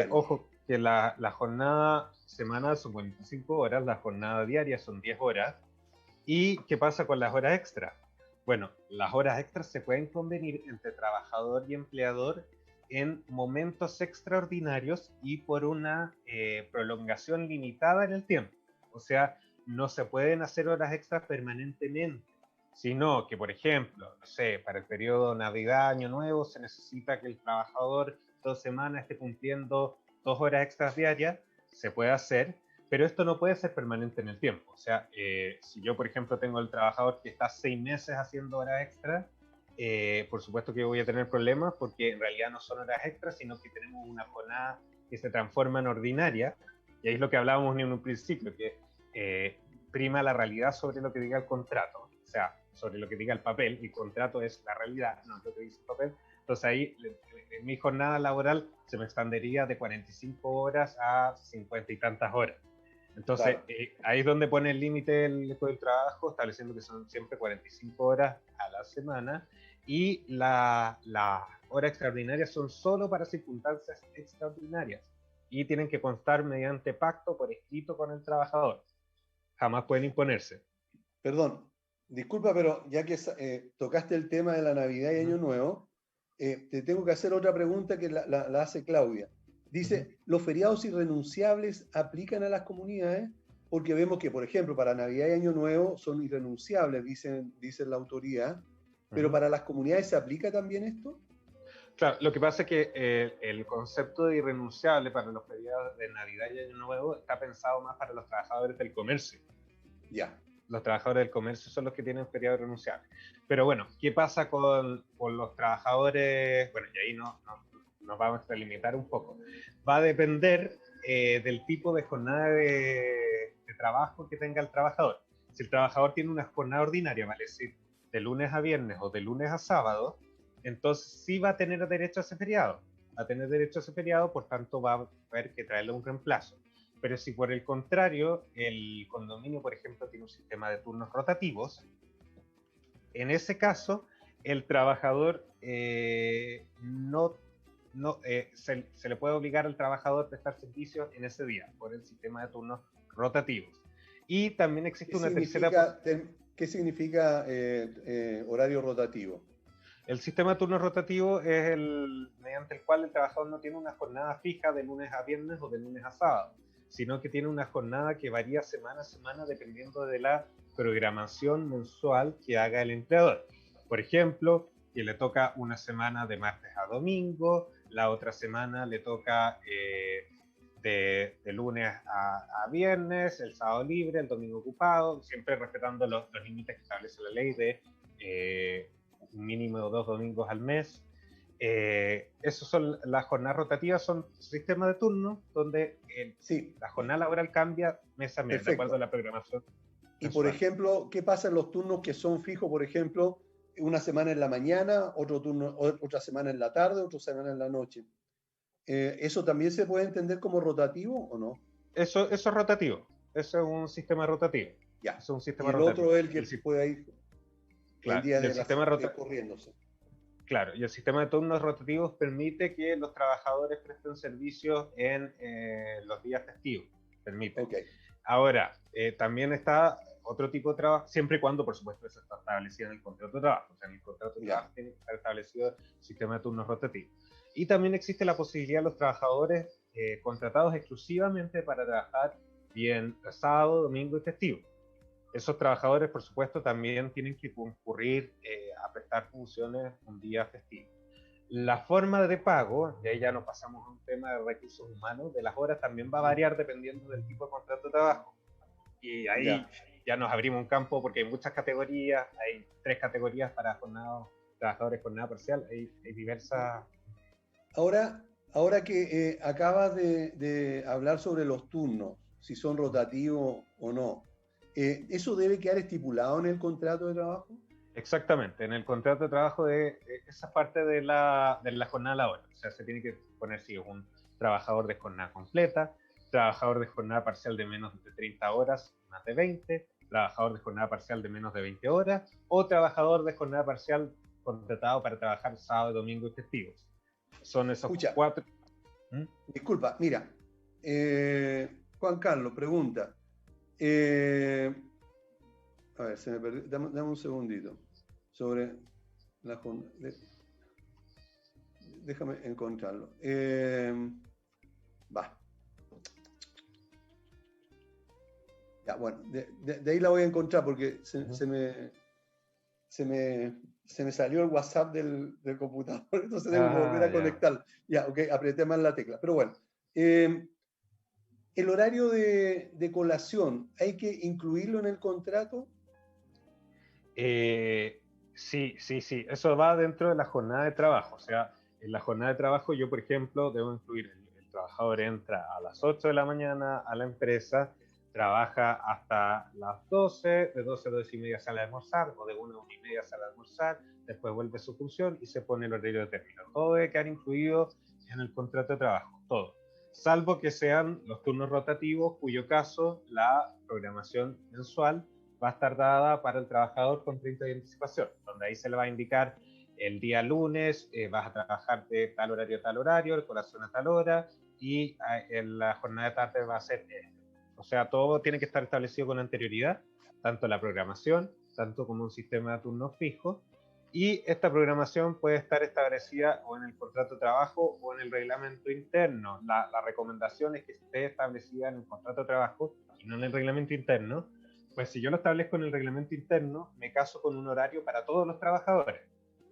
Ojo, que la jornada semanal son 45 horas, la jornada diaria son 10 horas. ¿Y qué pasa con las horas extras? Bueno, las horas extras se pueden convenir entre trabajador y empleador en momentos extraordinarios y por una prolongación limitada en el tiempo. O sea, no se pueden hacer horas extras permanentemente, sino que, por ejemplo, no sé, para el periodo Navidad, Año Nuevo, se necesita que el trabajador 2 semanas esté cumpliendo 2 horas extras diarias, se puede hacer, pero esto no puede ser permanente en el tiempo. O sea, si yo, por ejemplo, tengo el trabajador que está 6 meses haciendo horas extras, por supuesto que voy a tener problemas porque en realidad no son horas extras, sino que tenemos una jornada que se transforma en ordinaria, y ahí es lo que hablábamos en un principio, que prima la realidad sobre lo que diga el contrato, o sea, sobre lo que diga el papel. El contrato es la realidad, no lo que dice el papel. Entonces ahí mi jornada laboral se me expandería de 45 horas a 50 y tantas horas. Entonces, Claro. ahí es donde pone el límite el Código del Trabajo, estableciendo que son siempre 45 horas a la semana y las horas extraordinarias son solo para circunstancias extraordinarias y tienen que constar mediante pacto por escrito con el trabajador. Jamás pueden imponerse. Perdón, disculpa, pero ya que tocaste el tema de la Navidad y Uh Año -huh, Nuevo, te tengo que hacer otra pregunta que la hace Claudia. uh -huh. Dice, ¿los feriados irrenunciables aplican a las comunidades? Porque vemos que, por ejemplo, para Navidad y Año Nuevo son irrenunciables, dice la autoridad, pero para las comunidades ¿se aplica también esto? Claro, lo que pasa es que el concepto de irrenunciable para los feriados de Navidad y Año Nuevo está pensado más para los trabajadores del comercio. Ya. Los trabajadores del comercio son los que tienen feriado irrenunciable. Pero bueno, ¿qué pasa con los trabajadores? Bueno, y ahí nos vamos a extralimitar un poco. Va a depender del tipo de jornada de trabajo que tenga el trabajador. Si el trabajador tiene una jornada ordinaria, vale decir, de lunes a viernes o de lunes a sábado, entonces sí va a tener derecho a ese feriado. Va a tener derecho a ese feriado, por tanto va a haber que traerle un reemplazo. Pero si por el contrario el condominio, por ejemplo, tiene un sistema de turnos rotativos, en ese caso el trabajador se le puede obligar al trabajador a prestar servicios en ese día por el sistema de turnos rotativos. Y también existe una tercera posibilidad. ¿Qué significa horario rotativo? El sistema de turnos rotativo es mediante el cual el trabajador no tiene una jornada fija de lunes a viernes o de lunes a sábado, sino que tiene una jornada que varía semana a semana dependiendo de la programación mensual que haga el empleador. Por ejemplo, que le toca una semana de martes a domingo, la otra semana le toca de lunes a viernes, el sábado libre, el domingo ocupado, siempre respetando los límites que establece la ley de un mínimo de 2 domingos al mes. Esos son las jornadas rotativas, son sistemas de turno donde Sí, la jornada laboral cambia mes a mes, de acuerdo a perfecto. la programación Y por mensual. ejemplo, ¿qué pasa en los turnos que son fijos? Por ejemplo, una semana en la mañana, otro turno, otra semana en la tarde, otra semana en la noche. ¿Eso también se puede entender como rotativo o no? Eso es rotativo, eso es un sistema rotativo. Ya. Eso es un Y sistema el rotativo. otro es el que puede ir el Claro, día y el de sistema corriéndose. Claro, y el sistema de turnos rotativos permite que los trabajadores presten servicios en los días festivos. Permite. Ok. Ahora, también está otro tipo de trabajo, siempre y cuando, por supuesto, eso está establecido en el contrato de trabajo. O sea, en el contrato de trabajo tiene que estar establecido el sistema de turnos rotativos. Y también existe la posibilidad de los trabajadores contratados exclusivamente para trabajar bien sábado, domingo y festivo. Esos trabajadores, por supuesto, también tienen que concurrir a prestar funciones un día festivo. La forma de pago, y ahí ya nos pasamos a un tema de recursos humanos, de las horas también va a variar dependiendo del tipo de contrato de trabajo. Y ahí Ya. ya nos abrimos un campo porque hay muchas categorías, hay 3 categorías para trabajadores con jornada parcial, hay diversas. Ahora que acabas de hablar sobre los turnos, si son rotativos o no, ¿eso debe quedar estipulado en el contrato de trabajo? Exactamente, en el contrato de trabajo esa parte de la jornada laboral. O sea, se tiene que poner si es un trabajador de jornada completa, trabajador de jornada parcial de menos de 30 horas, más de 20, trabajador de jornada parcial de menos de 20 horas, o trabajador de jornada parcial contratado para trabajar sábado, domingo y festivos. Son esos Escucha, 4. ¿Mm? disculpa, mira, Juan Carlos pregunta, eh, a ver, se me perdió, dame un segundito, sobre la jornada, déjame encontrarlo. Va, ya, bueno, de ahí la voy a encontrar porque se me salió el WhatsApp del computador, entonces tengo que volver a Ya. conectar. Ya, ok, apreté mal la tecla. Pero bueno, el horario de colación, ¿hay que incluirlo en el contrato? Sí, sí, sí, eso va dentro de la jornada de trabajo. O sea, en la jornada de trabajo yo, por ejemplo, debo incluir el trabajador entra a las 8 de la mañana a la empresa, trabaja hasta las 12, de 12 a 12 y media sale a almorzar, o de 1 a 1 y media sale a almorzar, después vuelve a su función y se pone el horario de término. Todo debe quedar incluido en el contrato de trabajo, todo. salvo que sean los turnos rotativos, cuyo caso la programación mensual va a estar dada para el trabajador con 30 de anticipación, donde ahí se le va a indicar el día lunes vas a trabajar de tal horario a tal horario, el colación a tal hora, y en la jornada de tarde va a ser esto. O sea, todo tiene que estar establecido con anterioridad, tanto la programación, tanto como un sistema de turnos fijos, y esta programación puede estar establecida o en el contrato de trabajo o en el reglamento interno. La recomendación es que esté establecida en el contrato de trabajo y no en el reglamento interno. Pues si yo lo establezco en el reglamento interno, me caso con un horario para todos los trabajadores.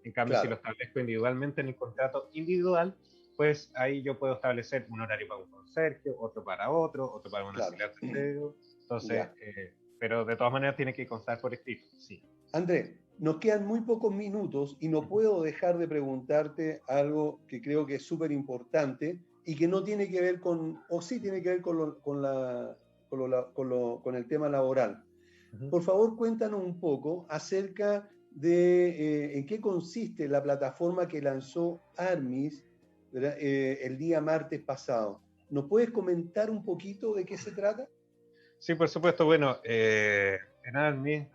En cambio, si lo Claro, establezco individualmente en el contrato individual, pues ahí yo puedo establecer un horario para un conserje, otro para otro para un claro. auxiliar de aseo. Entonces, Ya. pero de todas maneras tiene que constar por escrito, sí. André, nos quedan muy pocos minutos y no puedo dejar de preguntarte algo que creo que es súper importante y que no tiene que ver con, o sí tiene que ver con el tema laboral. Uh-huh. Por favor, cuéntanos un poco acerca de en qué consiste la plataforma que lanzó Armis, ¿verdad? El día martes pasado. ¿Nos puedes comentar un poquito de qué se trata? Sí, por supuesto. Bueno, en ARMI,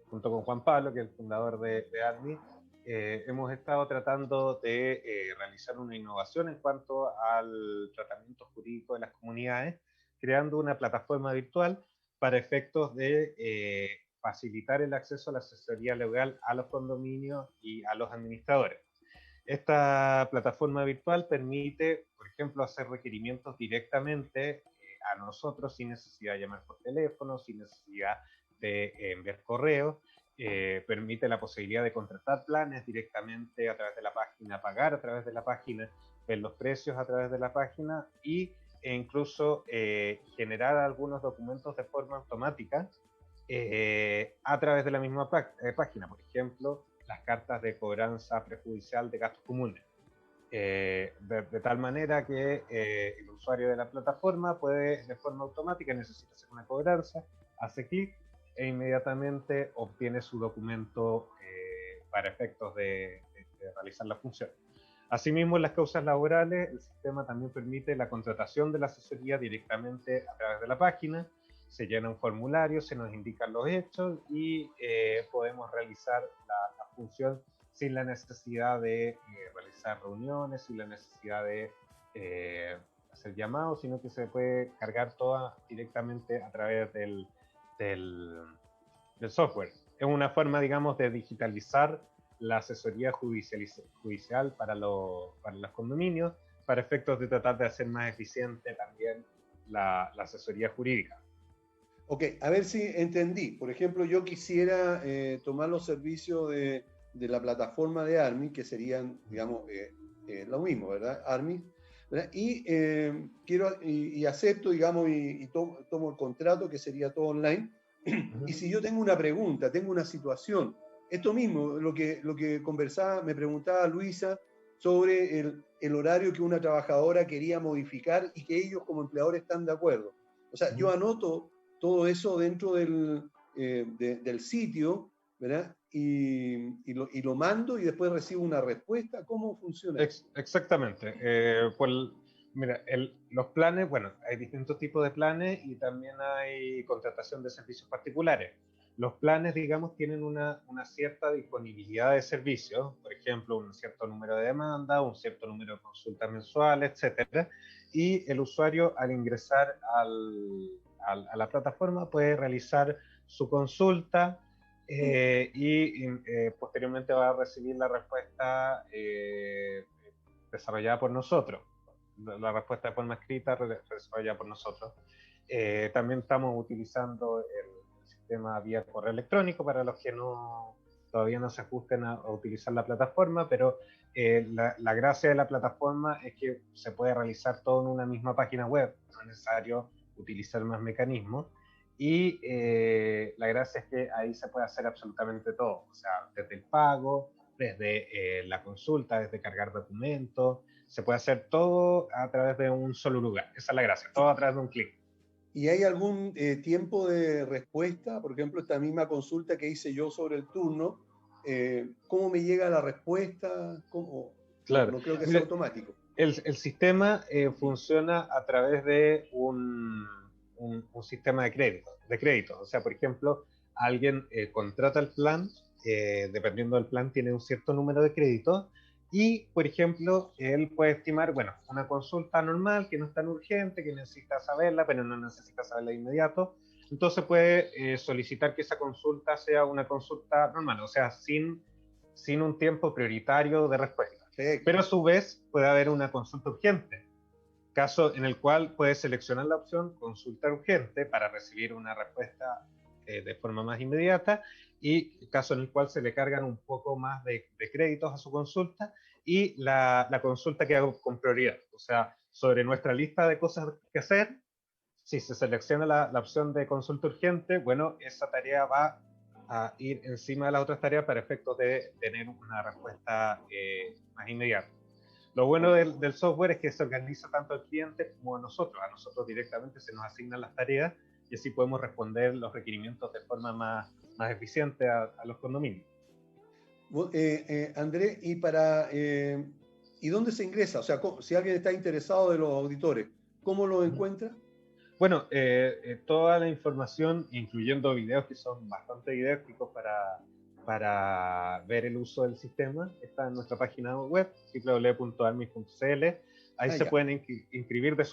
junto con Juan Pablo, que es el fundador de ARMI, hemos estado tratando de realizar una innovación en cuanto al tratamiento jurídico de las comunidades, creando una plataforma virtual para efectos de facilitar el acceso a la asesoría legal a los condominios y a los administradores. Esta plataforma virtual permite, por ejemplo, hacer requerimientos directamente a nosotros sin necesidad de llamar por teléfono, sin necesidad de enviar correos. Permite la posibilidad de contratar planes directamente a través de la página, pagar a través de la página, ver los precios a través de la página e incluso generar algunos documentos de forma automática a través de la misma página. Por ejemplo, las cartas de cobranza prejudicial de gastos comunes. De tal manera que el usuario de la plataforma puede de forma automática, necesita hacer una cobranza, hace clic e inmediatamente obtiene su documento para efectos de realizar la función. Asimismo, en las causas laborales, el sistema también permite la contratación de la asesoría directamente a través de la página. Se llena un formulario, se nos indican los hechos y podemos realizar la función sin la necesidad de realizar reuniones, sin la necesidad de hacer llamados, sino que se puede cargar toda directamente a través del, del software. Es una forma, digamos, de digitalizar la asesoría judicial para los condominios, para efectos de tratar de hacer más eficiente también la asesoría jurídica. Ok, a ver si entendí. Por ejemplo, yo quisiera tomar los servicios de la plataforma de Armis, que serían, digamos, lo mismo, ¿verdad? Armis, ¿verdad? Y acepto, digamos, y tomo el contrato, que sería todo online. Y si yo tengo una pregunta, tengo una situación, esto mismo, lo que conversaba, me preguntaba Luisa sobre el horario que una trabajadora quería modificar y que ellos como empleadores están de acuerdo. O sea, yo anoto todo eso dentro del sitio, ¿verdad? Y lo mando y después recibo una respuesta. ¿Cómo funciona eso? Exactamente. Pues, mira, los planes, bueno, hay distintos tipos de planes y también hay contratación de servicios particulares. Los planes, digamos, tienen una cierta disponibilidad de servicios, por ejemplo, un cierto número de demandas, un cierto número de consultas mensuales, etcétera. Y el usuario, al ingresar a la plataforma, puede realizar su consulta posteriormente va a recibir la respuesta desarrollada por nosotros, la respuesta de forma escrita desarrollada por nosotros. También estamos utilizando el sistema vía correo electrónico para los que todavía no se ajusten a utilizar la plataforma, pero la gracia de la plataforma es que se puede realizar todo en una misma página web, no es necesario utilizar más mecanismos. Y la gracia es que ahí se puede hacer absolutamente todo, o sea, desde el pago, desde la consulta, desde cargar documentos, se puede hacer todo a través de un solo lugar. Esa es la gracia, todo a través de un clic. ¿Y hay algún tiempo de respuesta? Por ejemplo, esta misma consulta que hice yo sobre el turno, ¿cómo me llega la respuesta? ¿Cómo? No, Claro. no creo que sea Mira, automático. El sistema funciona a través de un sistema de crédito. O sea, por ejemplo, alguien contrata el plan, dependiendo del plan tiene un cierto número de créditos y, por ejemplo, él puede estimar, bueno, una consulta normal que no es tan urgente, que necesita saberla, pero no necesita saberla de inmediato. Entonces puede solicitar que esa consulta sea una consulta normal, o sea, sin un tiempo prioritario de respuesta. Perfecto. Pero a su vez puede haber una consulta urgente, caso en el cual puede seleccionar la opción consulta urgente para recibir una respuesta de forma más inmediata, y caso en el cual se le cargan un poco más de créditos a su consulta, y la consulta queda con prioridad. O sea, sobre nuestra lista de cosas que hacer, si se selecciona la opción de consulta urgente, bueno, esa tarea va a ir encima de las otras tareas para efectos de tener una respuesta más inmediata. Lo bueno del software es que se organiza tanto al cliente como a nosotros. A nosotros directamente se nos asignan las tareas y así podemos responder los requerimientos de forma más eficiente a los condominios. Andrés, ¿y dónde se ingresa? O sea, si alguien está interesado de los auditores, ¿cómo lo encuentra? Bueno, toda la información, incluyendo videos que son bastante didácticos para ver el uso del sistema, está en nuestra página web, www.armis.cl. Ahí se pueden inscribir de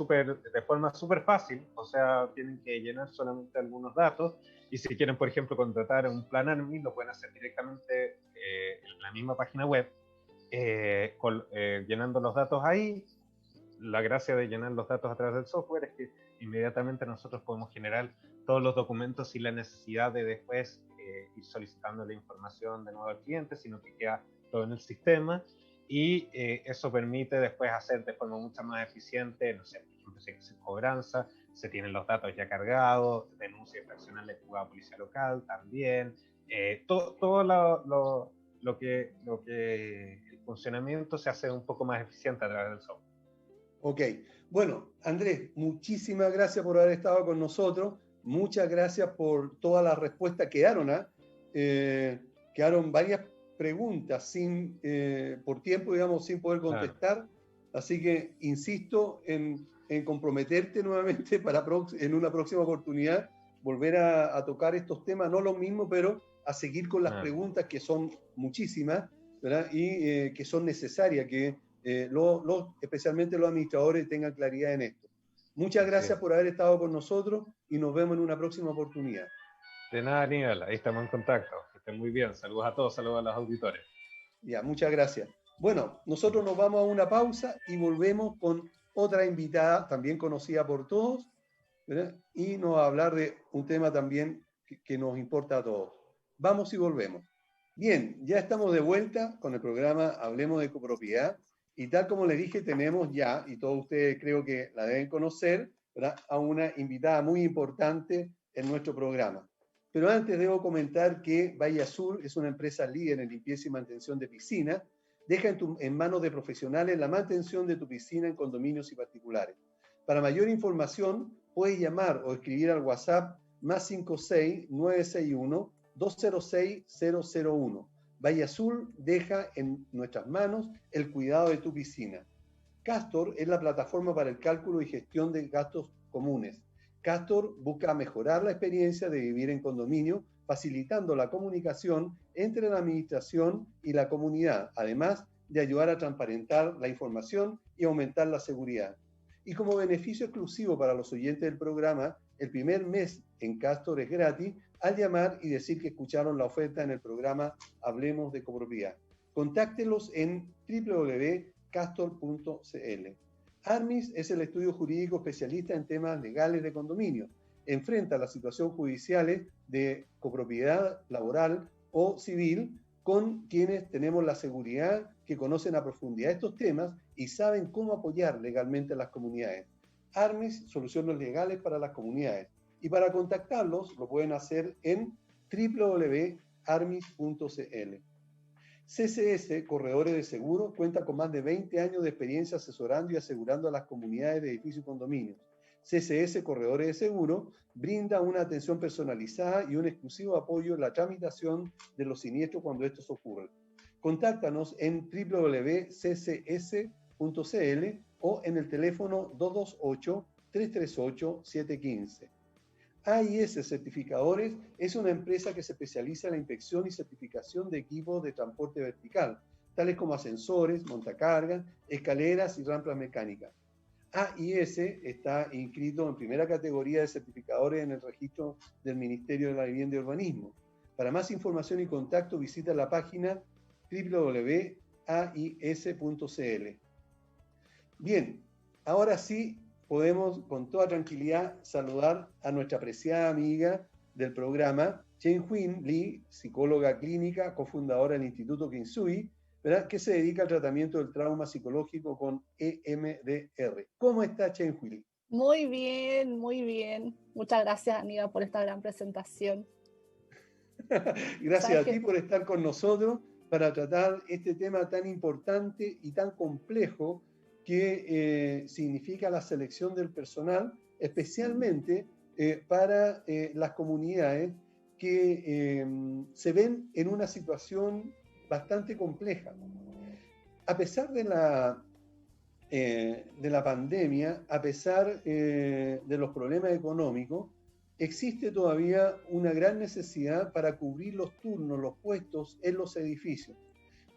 forma súper fácil, o sea, tienen que llenar solamente algunos datos, y si quieren, por ejemplo, contratar un plan Armis, lo pueden hacer directamente en la misma página web, llenando los datos ahí. La gracia de llenar los datos a través del software es que inmediatamente nosotros podemos generar todos los documentos sin la necesidad de después ir solicitando la información de nuevo al cliente, sino que queda todo en el sistema, y eso permite después hacer de forma mucho más eficiente, no sé, por ejemplo, si hay que hacer cobranza, se tienen los datos ya cargados, denuncia infraccional de juzgado policía local también, todo lo que el funcionamiento se hace un poco más eficiente a través del software. Ok, bueno, Andrés, muchísimas gracias por haber estado con nosotros, muchas gracias por todas las respuestas. Quedaron varias preguntas por tiempo, digamos, sin poder contestar, claro. Así que insisto en comprometerte nuevamente en una próxima oportunidad, volver a tocar estos temas, no lo mismo, pero a seguir con las preguntas, que son muchísimas, ¿verdad? Y que son necesarias, que especialmente los administradores tengan claridad en esto. Muchas gracias por haber estado con nosotros y nos vemos en una próxima oportunidad. De nada, Aníbal, ahí estamos en contacto. Que estén muy bien. Saludos a todos, saludos a los auditores. Ya, muchas gracias. Bueno, nosotros nos vamos a una pausa y volvemos con otra invitada, también conocida por todos, ¿verdad? Y nos va a hablar de un tema también que nos importa a todos. Vamos y volvemos. Bien, ya estamos de vuelta con el programa Hablemos de Copropiedad. Y tal como les dije, tenemos ya, y todos ustedes creo que la deben conocer, ¿verdad?, a una invitada muy importante en nuestro programa. Pero antes debo comentar que Valle Azul es una empresa líder en limpieza y mantención de piscinas. Deja en manos de profesionales la mantención de tu piscina en condominios y particulares. Para mayor información, puedes llamar o escribir al WhatsApp +56 961 206 001. Valle Azul deja en nuestras manos el cuidado de tu piscina. Castor es la plataforma para el cálculo y gestión de gastos comunes. Castor busca mejorar la experiencia de vivir en condominio, facilitando la comunicación entre la administración y la comunidad, además de ayudar a transparentar la información y aumentar la seguridad. Y como beneficio exclusivo para los oyentes del programa, el primer mes en Castor es gratis al llamar y decir que escucharon la oferta en el programa Hablemos de Copropiedad. Contáctelos en www.castor.cl. Armis es el estudio jurídico especialista en temas legales de condominio. Enfrenta las situaciones judiciales de copropiedad laboral o civil con quienes tenemos la seguridad que conocen a profundidad estos temas y saben cómo apoyar legalmente a las comunidades. Armis, soluciones legales para las comunidades. Y para contactarlos lo pueden hacer en www.armis.cl. CCS Corredores de Seguro cuenta con más de 20 años de experiencia asesorando y asegurando a las comunidades de edificios y condominios. CCS Corredores de Seguro brinda una atención personalizada y un exclusivo apoyo en la tramitación de los siniestros cuando estos ocurren. Contáctanos en www.ccs.cl. o en el teléfono 228-338-715. AIS Certificadores es una empresa que se especializa en la inspección y certificación de equipos de transporte vertical, tales como ascensores, montacargas, escaleras y rampas mecánicas. AIS está inscrito en primera categoría de certificadores en el registro del Ministerio de la Vivienda y Urbanismo. Para más información y contacto visita la página www.ais.cl. Bien, ahora sí podemos con toda tranquilidad saludar a nuestra apreciada amiga del programa, Chen-Huin Lee, psicóloga clínica, cofundadora del Instituto Kinsui, ¿verdad?, que se dedica al tratamiento del trauma psicológico con EMDR. ¿Cómo está Chen-Huin? Muy bien, muy bien. Muchas gracias, Aníbal, por esta gran presentación. Gracias a ti por estar con nosotros para tratar este tema tan importante y tan complejo que significa la selección del personal, especialmente para las comunidades que se ven en una situación bastante compleja. A pesar de la pandemia, a pesar de los problemas económicos, existe todavía una gran necesidad para cubrir los turnos, los puestos en los edificios.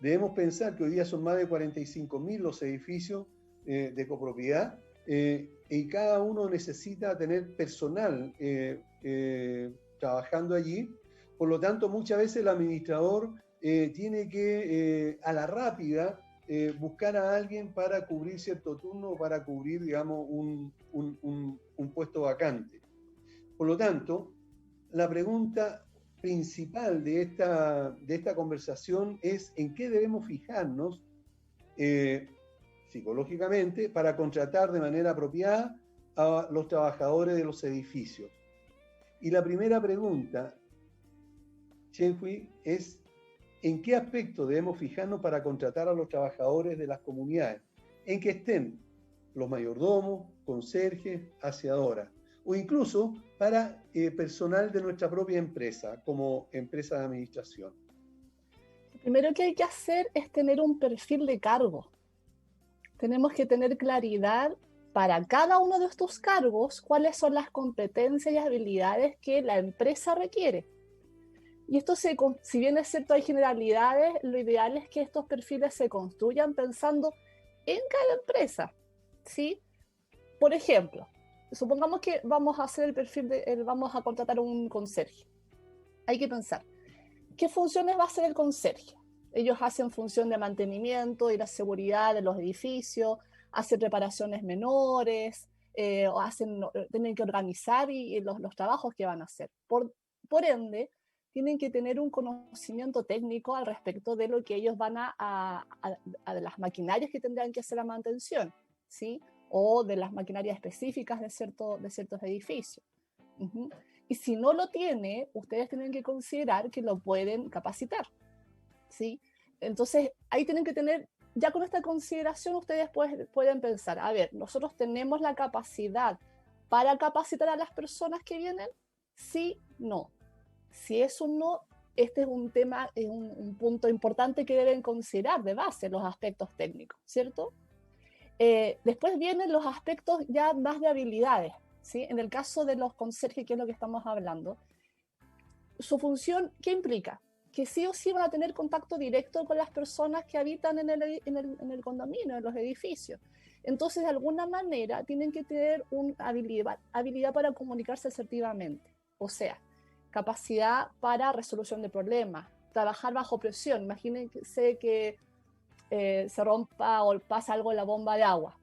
Debemos pensar que hoy día son más de 45.000 los edificios de copropiedad y cada uno necesita tener personal trabajando allí. Por lo tanto, muchas veces el administrador tiene que, a la rápida, buscar a alguien para cubrir cierto turno o para cubrir, digamos, un puesto vacante. Por lo tanto, la pregunta principal de esta conversación es en qué debemos fijarnos psicológicamente para contratar de manera apropiada a los trabajadores de los edificios. Y la primera pregunta, Chen-Hui, es ¿en qué aspecto debemos fijarnos para contratar a los trabajadores de las comunidades? En que estén los mayordomos, conserjes, aseadoras, o incluso para personal de nuestra propia empresa, como empresa de administración. Lo primero que hay que hacer es tener un perfil de cargo. Tenemos que tener claridad para cada uno de estos cargos cuáles son las competencias y habilidades que la empresa requiere. Y esto, si bien es cierto, hay generalidades, lo ideal es que estos perfiles se construyan pensando en cada empresa, ¿sí? Por ejemplo, supongamos que vamos a hacer el perfil vamos a contratar un conserje. Hay que pensar, ¿qué funciones va a hacer el conserje? Ellos hacen función de mantenimiento y la seguridad de los edificios, hacen reparaciones menores, tienen que organizar los trabajos que van a hacer. Por ende, tienen que tener un conocimiento técnico al respecto de lo que ellos van a las maquinarias que tendrán que hacer la mantención, ¿sí? O de las maquinarias específicas de ciertos edificios. Y si no lo tiene, ustedes tienen que considerar que lo pueden capacitar, ¿sí? Entonces, ahí tienen que tener, ya con esta consideración, ustedes pueden pensar, a ver, ¿nosotros tenemos la capacidad para capacitar a las personas que vienen? Sí, no. Si es un no, este es un tema, es un punto importante que deben considerar de base, los aspectos técnicos, ¿cierto? Después vienen los aspectos ya más de habilidades, ¿sí? En el caso de los conserjes, que es lo que estamos hablando, su función, ¿qué implica? Que sí o sí van a tener contacto directo con las personas que habitan en el condominio, en los edificios. Entonces, de alguna manera, tienen que tener una habilidad para comunicarse asertivamente. O sea, capacidad para resolución de problemas, trabajar bajo presión. Imagínense que se rompa o pasa algo en la bomba de agua.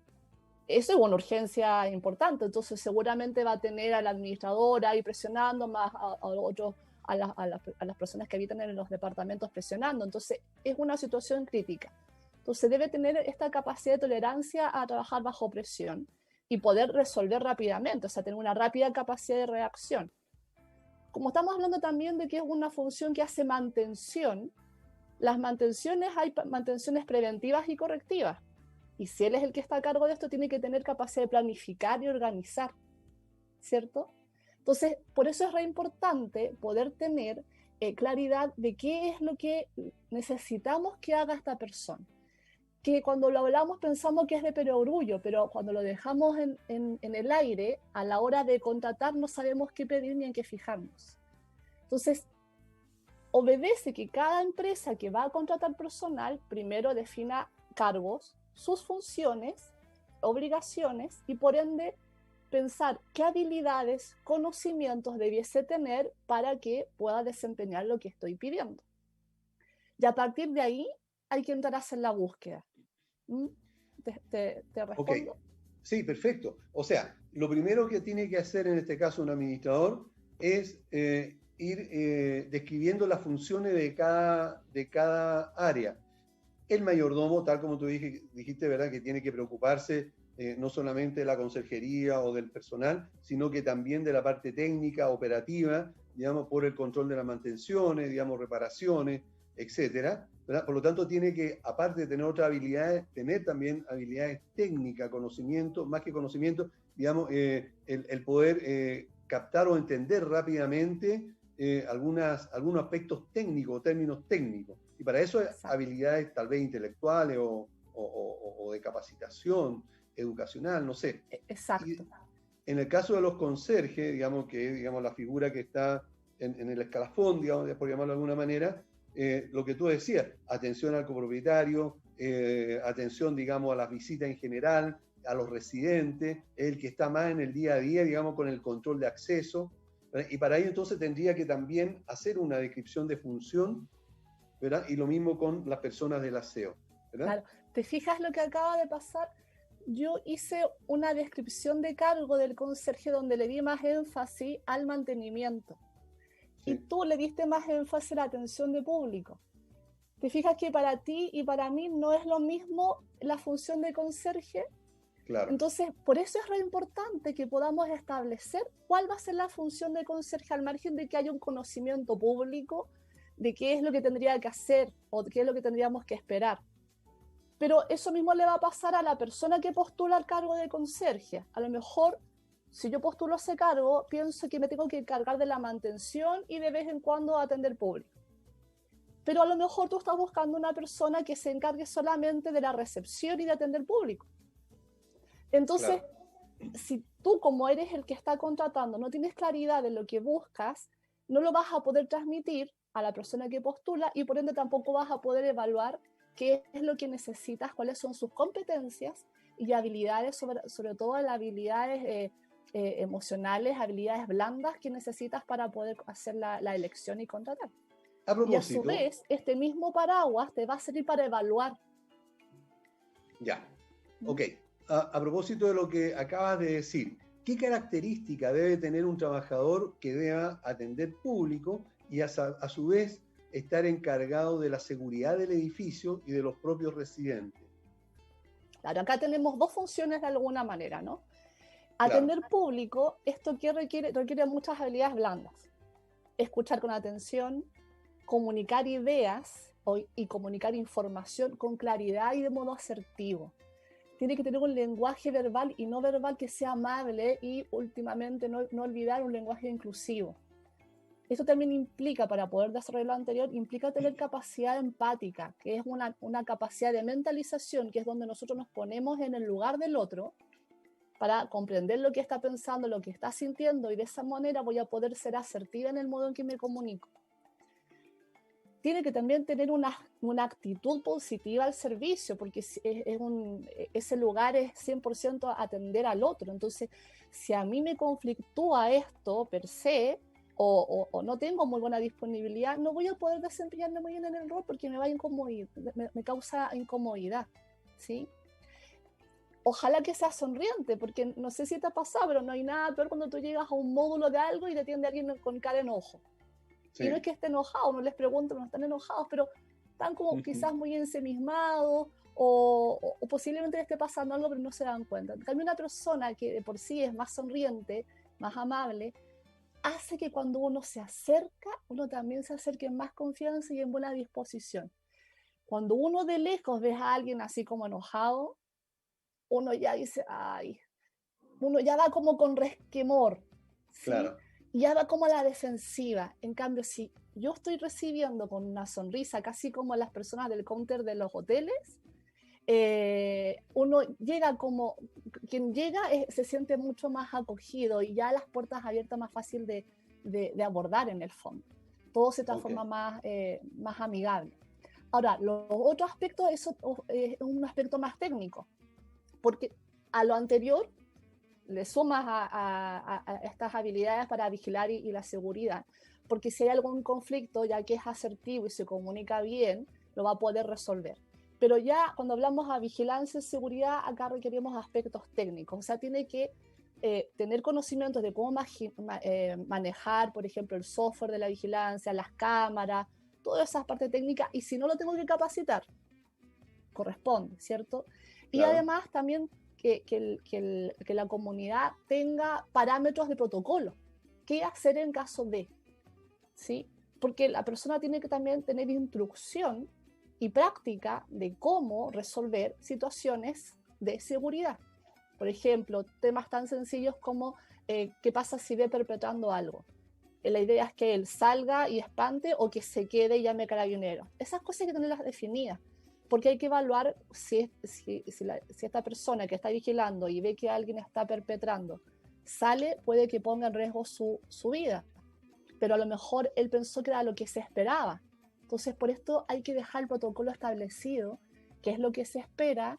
Eso es una urgencia importante, entonces seguramente va a tener a la administradora ahí presionando, más a las personas que habitan en los departamentos presionando. Entonces es una situación crítica. Entonces debe tener esta capacidad de tolerancia a trabajar bajo presión y poder resolver rápidamente, o sea, tener una rápida capacidad de reacción. Como estamos hablando también de que es una función que hace mantención, las mantenciones, hay mantenciones preventivas y correctivas. Y si él es el que está a cargo de esto, tiene que tener capacidad de planificar y organizar, ¿cierto? Entonces, por eso es re importante poder tener claridad de qué es lo que necesitamos que haga esta persona. que cuando lo hablamos pensamos que es de perogrullo, pero cuando lo dejamos en el aire, a la hora de contratar no sabemos qué pedir ni en qué fijarnos. Entonces, obedece que cada empresa que va a contratar personal primero defina cargos, sus funciones, obligaciones y por ende pensar qué habilidades, conocimientos debiese tener para que pueda desempeñar lo que estoy pidiendo. Y a partir de ahí hay que entrar a hacer la búsqueda. ¿Te respondo? Okay. Sí, perfecto. O sea, lo primero que tiene que hacer en este caso un administrador es ir describiendo las funciones de cada área. El mayordomo, tal como tú dijiste, ¿verdad?, que tiene que preocuparse no solamente de la conserjería o del personal, sino que también de la parte técnica, operativa, digamos, por el control de las mantenciones, digamos, reparaciones, etcétera, ¿verdad? Por lo tanto, tiene que, aparte de tener otras habilidades, tener también habilidades técnicas, conocimiento, más que conocimiento, digamos, el poder captar o entender rápidamente algunos aspectos técnicos, términos técnicos. Y para eso habilidades tal vez intelectuales o de capacitación educacional, no sé. Exacto. Y en el caso de los conserjes, digamos, que es, digamos, la figura que está en el escalafón, digamos, por llamarlo de alguna manera, lo que tú decías, atención al copropietario, atención, digamos, a las visitas en general, a los residentes, el que está más en el día a día, digamos, con el control de acceso, ¿verdad? Y para ello entonces tendría que también hacer una descripción de función, ¿verdad? Y lo mismo con las personas del aseo, ¿verdad? Claro, ¿te fijas lo que acaba de pasar? Yo hice una descripción de cargo del conserje donde le di más énfasis al mantenimiento. Sí. Y tú le diste más énfasis a la atención de público. ¿Te fijas que para ti y para mí no es lo mismo la función de conserje? Claro. Entonces, por eso es re importante que podamos establecer cuál va a ser la función de conserje al margen de que haya un conocimiento público de qué es lo que tendría que hacer o qué es lo que tendríamos que esperar. Pero eso mismo le va a pasar a la persona que postula al cargo de conserje. A lo mejor, si yo postulo ese cargo, pienso que me tengo que encargar de la mantención y de vez en cuando atender público. Pero a lo mejor tú estás buscando una persona que se encargue solamente de la recepción y de atender público. Entonces, claro, si tú como eres el que está contratando no tienes claridad de lo que buscas, no lo vas a poder transmitir a la persona que postula y por ende tampoco vas a poder evaluar qué es lo que necesitas, cuáles son sus competencias y habilidades, sobre todo las habilidades emocionales, habilidades blandas que necesitas para poder hacer la elección y contratar. Y a su vez, este mismo paraguas te va a servir para evaluar. Ya, ok. A propósito de lo que acabas de decir, ¿qué característica debe tener un trabajador que deba atender público y a su vez estar encargado de la seguridad del edificio y de los propios residentes? Claro, acá tenemos dos funciones de alguna manera, ¿no? Atender público, esto que requiere muchas habilidades blandas. Escuchar con atención, comunicar ideas y comunicar información con claridad y de modo asertivo. Tiene que tener un lenguaje verbal y no verbal que sea amable y últimamente no olvidar un lenguaje inclusivo. Esto también implica, para poder desarrollar lo anterior, implica tener capacidad empática, que es una capacidad de mentalización, que es donde nosotros nos ponemos en el lugar del otro para comprender lo que está pensando, lo que está sintiendo, y de esa manera voy a poder ser asertiva en el modo en que me comunico. Tiene que también tener una actitud positiva al servicio, porque ese lugar es 100% atender al otro. Entonces, si a mí me conflictúa esto per se, o no tengo muy buena disponibilidad, no voy a poder desempeñarme muy bien en el rol porque me causa incomodidad, ¿sí? Ojalá que sea sonriente, porque no sé si te ha pasado, pero no hay nada peor cuando tú llegas a un módulo de algo y te atiende alguien con cara de enojo. Sí. Y no es que esté enojado, no les pregunto, no están enojados, pero están como quizás muy ensimismados o posiblemente les esté pasando algo, pero no se dan cuenta. En cambio, una persona que de por sí es más sonriente, más amable, hace que cuando uno se acerca, uno también se acerque en más confianza y en buena disposición. Cuando uno de lejos ve a alguien así como enojado, uno ya dice, ay, uno ya va como con resquemor, ¿sí? Claro. Ya va como a la defensiva. En cambio, si yo estoy recibiendo con una sonrisa, casi como las personas del counter de los hoteles, uno llega como, quien llega se siente mucho más acogido y ya las puertas abiertas más fácil de abordar en el fondo. Todo se transforma más amigable. Ahora, los otros aspectos, eso es un aspecto más técnico, porque a lo anterior le sumas a estas habilidades para vigilar y la seguridad, porque si hay algún conflicto, ya que es asertivo y se comunica bien, lo va a poder resolver. Pero ya cuando hablamos de vigilancia y seguridad, acá requerimos aspectos técnicos, o sea, tiene que tener conocimientos de cómo manejar, por ejemplo, el software de la vigilancia, las cámaras, todas esas partes técnicas, y si no lo tengo que capacitar, corresponde, ¿cierto? Claro. Y además también que la comunidad tenga parámetros de protocolo. ¿Qué hacer en caso de? ¿Sí? Porque la persona tiene que también tener instrucción y práctica de cómo resolver situaciones de seguridad. Por ejemplo, temas tan sencillos como qué pasa si ve perpetrando algo. La idea es que él salga y espante o que se quede y llame carabinero. Esas cosas hay que tenerlas definidas, porque hay que evaluar si esta persona que está vigilando y ve que alguien está perpetrando sale, puede que ponga en riesgo su vida, pero a lo mejor él pensó que era lo que se esperaba. Entonces, por esto hay que dejar el protocolo establecido, qué es lo que se espera,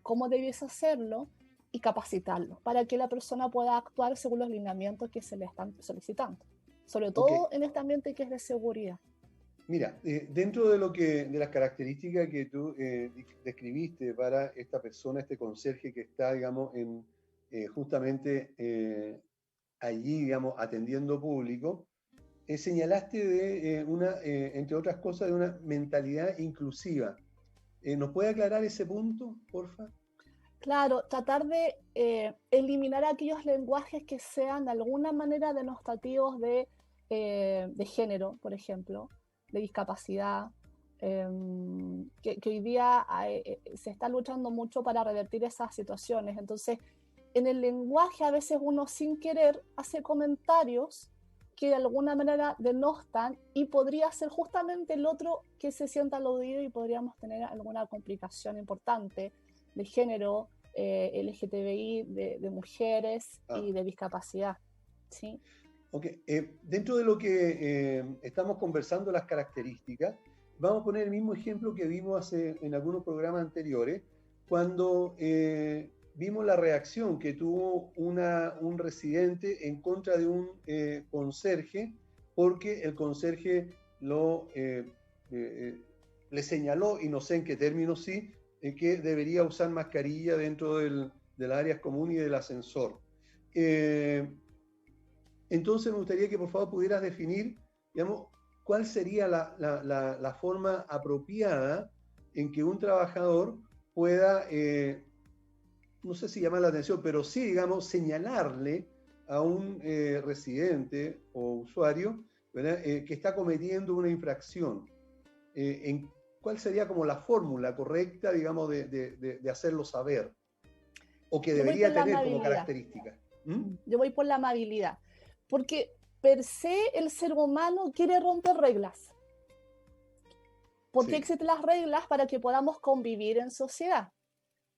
cómo debiese hacerlo y capacitarlo para que la persona pueda actuar según los lineamientos que se le están solicitando, sobre todo en este ambiente que es de seguridad. Mira, dentro de de las características que tú describiste para esta persona, este conserje que está, digamos, justamente allí, digamos, atendiendo público, señalaste de entre otras cosas, de una mentalidad inclusiva. ¿Nos puede aclarar ese punto, porfa? Claro, tratar de eliminar aquellos lenguajes que sean de alguna manera denostativos de género, por ejemplo, de discapacidad, que hoy día se está luchando mucho para revertir esas situaciones. Entonces, en el lenguaje a veces uno sin querer hace comentarios que de alguna manera denostan y podría ser justamente el otro que se sienta aludido y podríamos tener alguna complicación importante de género, LGTBI, de mujeres y de discapacidad. ¿Sí? Ok, dentro de lo que estamos conversando, las características, vamos a poner el mismo ejemplo que vimos en algunos programas anteriores, cuando vimos la reacción que tuvo un residente en contra de un conserje, porque el conserje le señaló, y no sé en qué términos sí, que debería usar mascarilla dentro del área común y del ascensor. Entonces me gustaría que por favor pudieras definir, digamos, cuál sería la forma apropiada en que un trabajador pueda, no sé si llamar la atención, pero sí, digamos, señalarle a un residente o usuario, ¿verdad? Que está cometiendo una infracción. ¿Cuál sería como la fórmula correcta, digamos, de hacerlo saber? O que debería tener como característica. Yo voy por la amabilidad. Porque per se el ser humano quiere romper reglas. Porque sí. Existen las reglas para que podamos convivir en sociedad,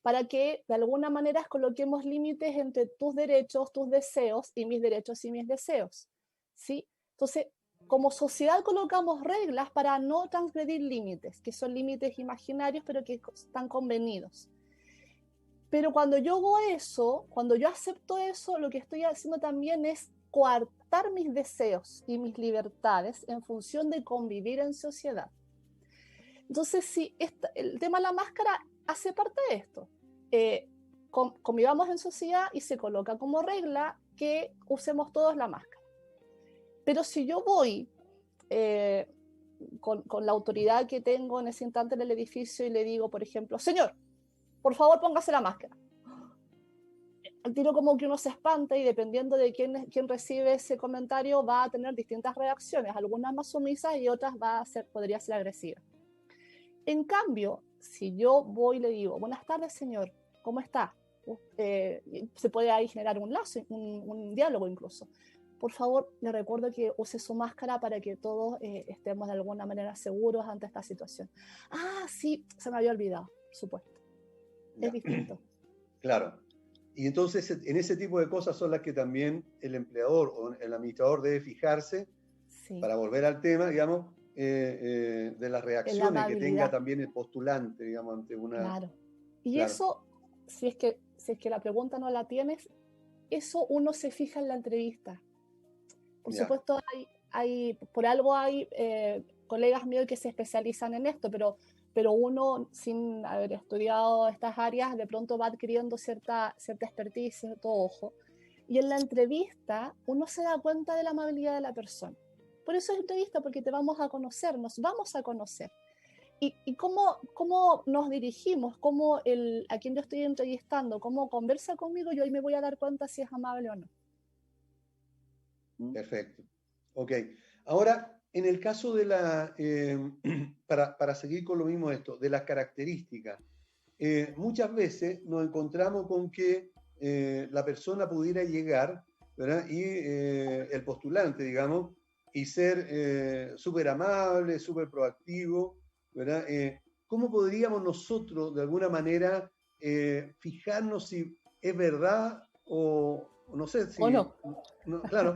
para que de alguna manera coloquemos límites entre tus derechos, tus deseos y mis derechos y mis deseos. ¿Sí? Entonces, como sociedad colocamos reglas para no transgredir límites, que son límites imaginarios, pero que están convenidos. Pero cuando yo hago eso, cuando yo acepto eso, lo que estoy haciendo también es coartar mis deseos y mis libertades en función de convivir en sociedad. Entonces, sí, el tema de la máscara hace parte de esto. Convivamos en sociedad y se coloca como regla que usemos todos la máscara. Pero si yo voy con la autoridad que tengo en ese instante en el edificio y le digo, por ejemplo, señor, por favor póngase la máscara. Al tiro como que uno se espanta y dependiendo de quién recibe ese comentario va a tener distintas reacciones, algunas más sumisas y otras podría ser agresiva. En cambio, si yo voy y le digo, buenas tardes señor, ¿cómo está? Se puede ahí generar un lazo, un diálogo incluso. Por favor, le recuerdo que use su máscara para que todos estemos de alguna manera seguros ante esta situación. Ah, sí, se me había olvidado. supuesto. Es distinto. Claro. Y entonces en ese tipo de cosas son las que también el empleador o el administrador debe fijarse, Sí. para volver al tema, digamos, de las reacciones que tenga también el postulante, digamos, ante una... Claro. Y claro. eso, si es que la pregunta no la tienes, eso uno se fija en la entrevista. Por supuesto, por algo hay colegas míos que se especializan en esto, pero uno, sin haber estudiado estas áreas, de pronto va adquiriendo cierta expertise, cierto ojo. Y en la entrevista, uno se da cuenta de la amabilidad de la persona. Por eso es entrevista, porque te vamos a conocer, nos vamos a conocer. Y cómo nos dirigimos, a quien yo estoy entrevistando, cómo conversa conmigo, yo ahí me voy a dar cuenta si es amable o no. Perfecto. Ok. Ahora, en el caso de para seguir con lo mismo esto, de las características, muchas veces nos encontramos con que la persona pudiera llegar, ¿verdad? Y el postulante, digamos, y ser súper amable, súper proactivo, ¿verdad? ¿Cómo podríamos nosotros, de alguna manera, fijarnos si es verdad o no sé si... O no. Claro,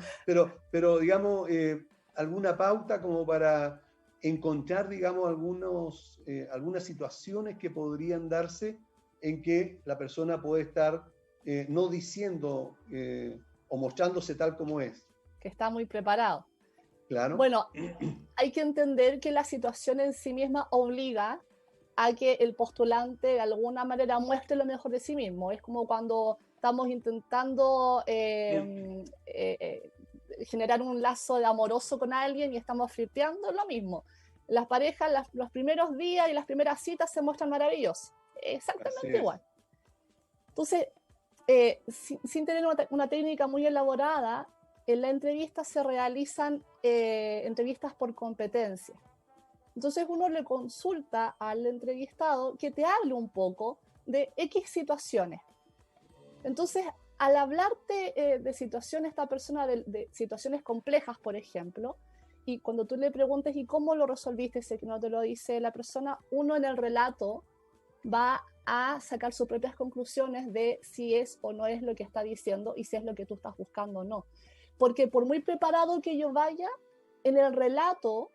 pero digamos, alguna pauta como para encontrar, digamos, algunas situaciones que podrían darse en que la persona puede estar no diciendo o mostrándose tal como es. Que está muy preparado. Claro. Bueno, hay que entender que la situación en sí misma obliga a que el postulante de alguna manera muestre lo mejor de sí mismo. Es como cuando estamos intentando generar un lazo de amoroso con alguien y estamos flirteando, lo mismo. Las parejas, los primeros días y las primeras citas se muestran maravillosas. Exactamente igual. Entonces, sin tener una técnica muy elaborada, en la entrevista se realizan entrevistas por competencia. Entonces uno le consulta al entrevistado que te hable un poco de X situaciones. Entonces, al hablarte de situaciones, esta persona de situaciones complejas, por ejemplo, y cuando tú le preguntes ¿y cómo lo resolviste? Sé que no te lo dice la persona, uno en el relato va a sacar sus propias conclusiones de si es o no es lo que está diciendo y si es lo que tú estás buscando o no. Porque por muy preparado que yo vaya, en el relato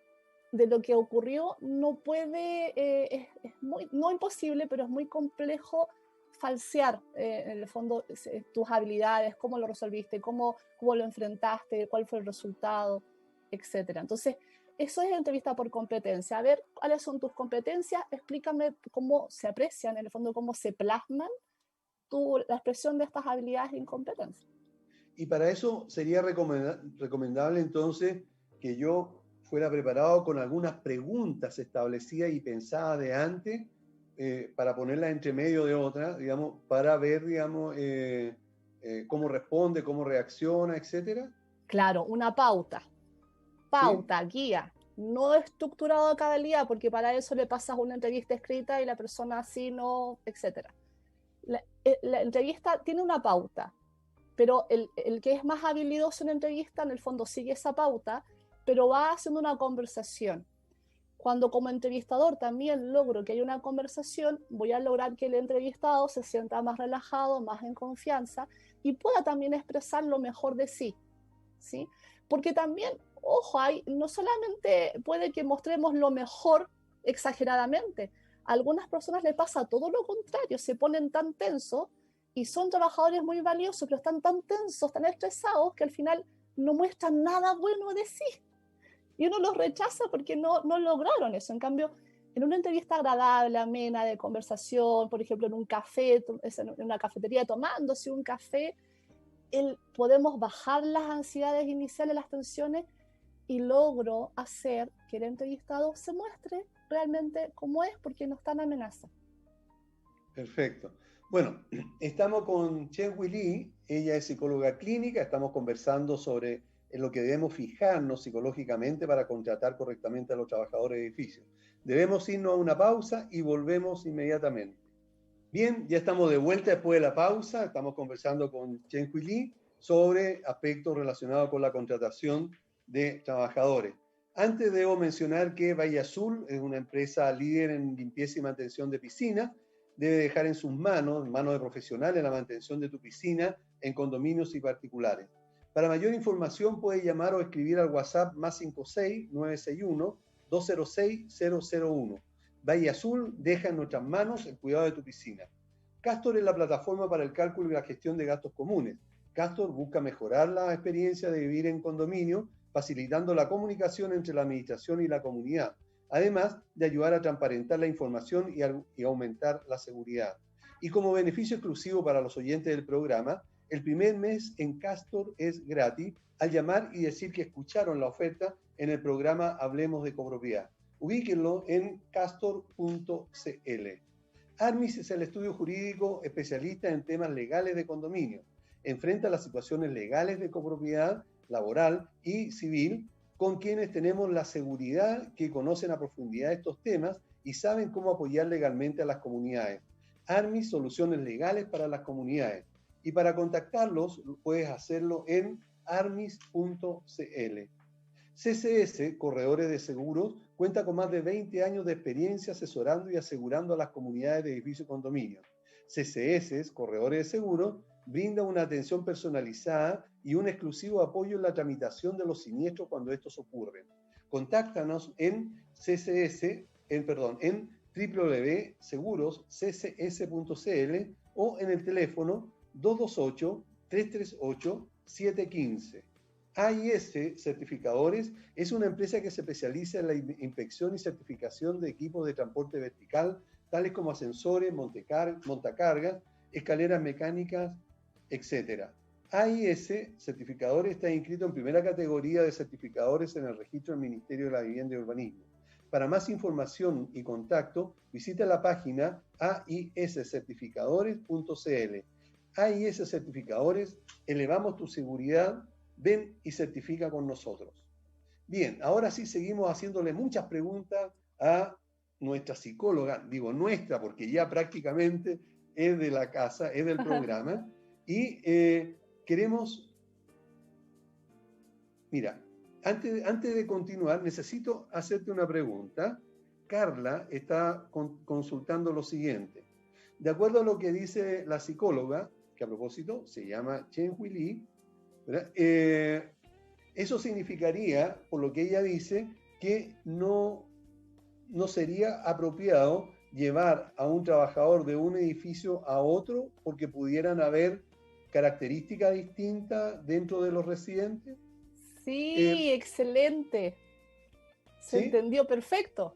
de lo que ocurrió no puede, no imposible, pero es muy complejo falsear en el fondo tus habilidades, cómo lo resolviste, cómo lo enfrentaste, cuál fue el resultado, etc. Entonces, eso es entrevista por competencia. A ver, ¿cuáles son tus competencias? Explícame cómo se aprecian, en el fondo, cómo se plasman la expresión de estas habilidades e incompetencias. Y para eso sería recomendable entonces que yo fuera preparado con algunas preguntas establecidas y pensadas de antes para ponerlas entre medio de otras, digamos, para ver, digamos, cómo responde, cómo reacciona, etcétera. Claro, una pauta, ¿sí? Guía, no estructurado a cada día, porque para eso le pasas una entrevista escrita y la persona así no, etcétera. La entrevista tiene una pauta, pero el que es más habilidoso en entrevista, en el fondo sigue esa pauta, pero va haciendo una conversación. Cuando como entrevistador también logro que haya una conversación, voy a lograr que el entrevistado se sienta más relajado, más en confianza y pueda también expresar lo mejor de sí, ¿sí? Porque también, ojo, no solamente puede que mostremos lo mejor exageradamente, a algunas personas les pasa todo lo contrario, se ponen tan tensos y son trabajadores muy valiosos, pero están tan tensos, tan estresados, que al final no muestran nada bueno de sí. Y uno los rechaza porque no lograron eso. En cambio, en una entrevista agradable, amena, de conversación, por ejemplo, en un café, en una cafetería tomándose un café, podemos bajar las ansiedades iniciales, las tensiones, y logro hacer que el entrevistado se muestre realmente como es, porque no está en amenaza. Perfecto. Bueno, estamos con Chen-Hui Lee, ella es psicóloga clínica, estamos conversando sobre en lo que debemos fijarnos psicológicamente para contratar correctamente a los trabajadores de edificios. Debemos irnos a una pausa y volvemos inmediatamente. Bien, ya estamos de vuelta después de la pausa, estamos conversando con Chen-Hui Lee sobre aspectos relacionados con la contratación de trabajadores. Antes debo mencionar que Valle Azul es una empresa líder en limpieza y mantención de piscinas, debe dejar en sus manos, manos de profesionales, la mantención de tu piscina en condominios y particulares. Para mayor información puedes llamar o escribir al WhatsApp +56 961 206 001. Valle Azul deja en nuestras manos el cuidado de tu piscina. Castor es la plataforma para el cálculo y la gestión de gastos comunes. Castor busca mejorar la experiencia de vivir en condominio, facilitando la comunicación entre la administración y la comunidad, además de ayudar a transparentar la información y aumentar la seguridad. Y como beneficio exclusivo para los oyentes del programa, el primer mes en Castor es gratis al llamar y decir que escucharon la oferta en el programa Hablemos de Copropiedad. Ubíquenlo en castor.cl. Armis es el estudio jurídico especialista en temas legales de condominio. Enfrenta las situaciones legales de copropiedad, laboral y civil, con quienes tenemos la seguridad que conocen a profundidad estos temas y saben cómo apoyar legalmente a las comunidades. Armis, soluciones legales para las comunidades. Y para contactarlos, puedes hacerlo en armis.cl. CCS, Corredores de Seguros, cuenta con más de 20 años de experiencia asesorando y asegurando a las comunidades de edificios y condominios. CCS, Corredores de Seguros, brinda una atención personalizada y un exclusivo apoyo en la tramitación de los siniestros cuando estos ocurren. Contáctanos en www.segurosccs.cl o en el teléfono 228-338-715. AIS Certificadores es una empresa que se especializa en la inspección y certificación de equipos de transporte vertical, tales como ascensores, montacargas, escaleras mecánicas, etc. AIS Certificadores está inscrito en primera categoría de certificadores en el registro del Ministerio de la Vivienda y Urbanismo. Para más información y contacto, visita la página aiscertificadores.cl. AIS Certificadores, elevamos tu seguridad. Ven y certifica con nosotros. Bien, ahora sí seguimos haciéndole muchas preguntas a nuestra psicóloga, digo nuestra porque ya prácticamente es de la casa, es del programa, y queremos, mira, antes de continuar, necesito hacerte una pregunta. Carla está consultando lo siguiente. De acuerdo a lo que dice la psicóloga, que a propósito se llama Chen Hui Li, eso significaría, por lo que ella dice, que no sería apropiado llevar a un trabajador de un edificio a otro porque pudieran haber características distintas dentro de los residentes. Sí, excelente. Se ¿sí? entendió perfecto.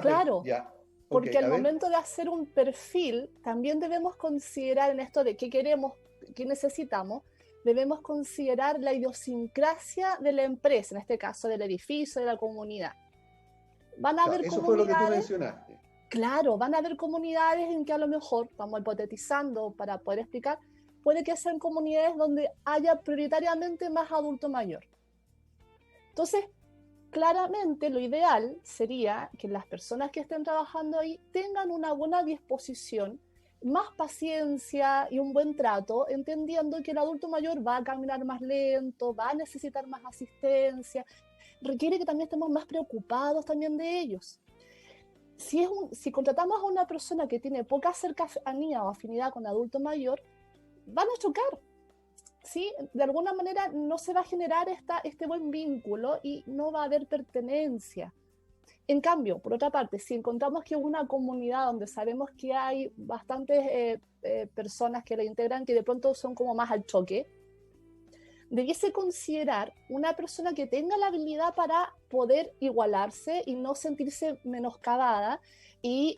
Claro. Ya. Porque al momento de hacer un perfil, también debemos considerar en esto de qué queremos, qué necesitamos, debemos considerar la idiosincrasia de la empresa, en este caso del edificio, de la comunidad. Van a haber eso comunidades, fue lo que tú mencionaste. Claro, van a haber comunidades en que a lo mejor, estamos hipotetizando para poder explicar, puede que sean comunidades donde haya prioritariamente más adulto mayor. Entonces, claramente lo ideal sería que las personas que estén trabajando ahí tengan una buena disposición, más paciencia y un buen trato, entendiendo que el adulto mayor va a caminar más lento, va a necesitar más asistencia, requiere que también estemos más preocupados también de ellos. Si contratamos a una persona que tiene poca cercanía o afinidad con adulto mayor, van a chocar. ¿Sí? De alguna manera no se va a generar este buen vínculo y no va a haber pertenencia. En cambio, por otra parte, si encontramos que una comunidad donde sabemos que hay bastantes personas que la integran que de pronto son como más al choque, debiese considerar una persona que tenga la habilidad para poder igualarse y no sentirse menoscabada y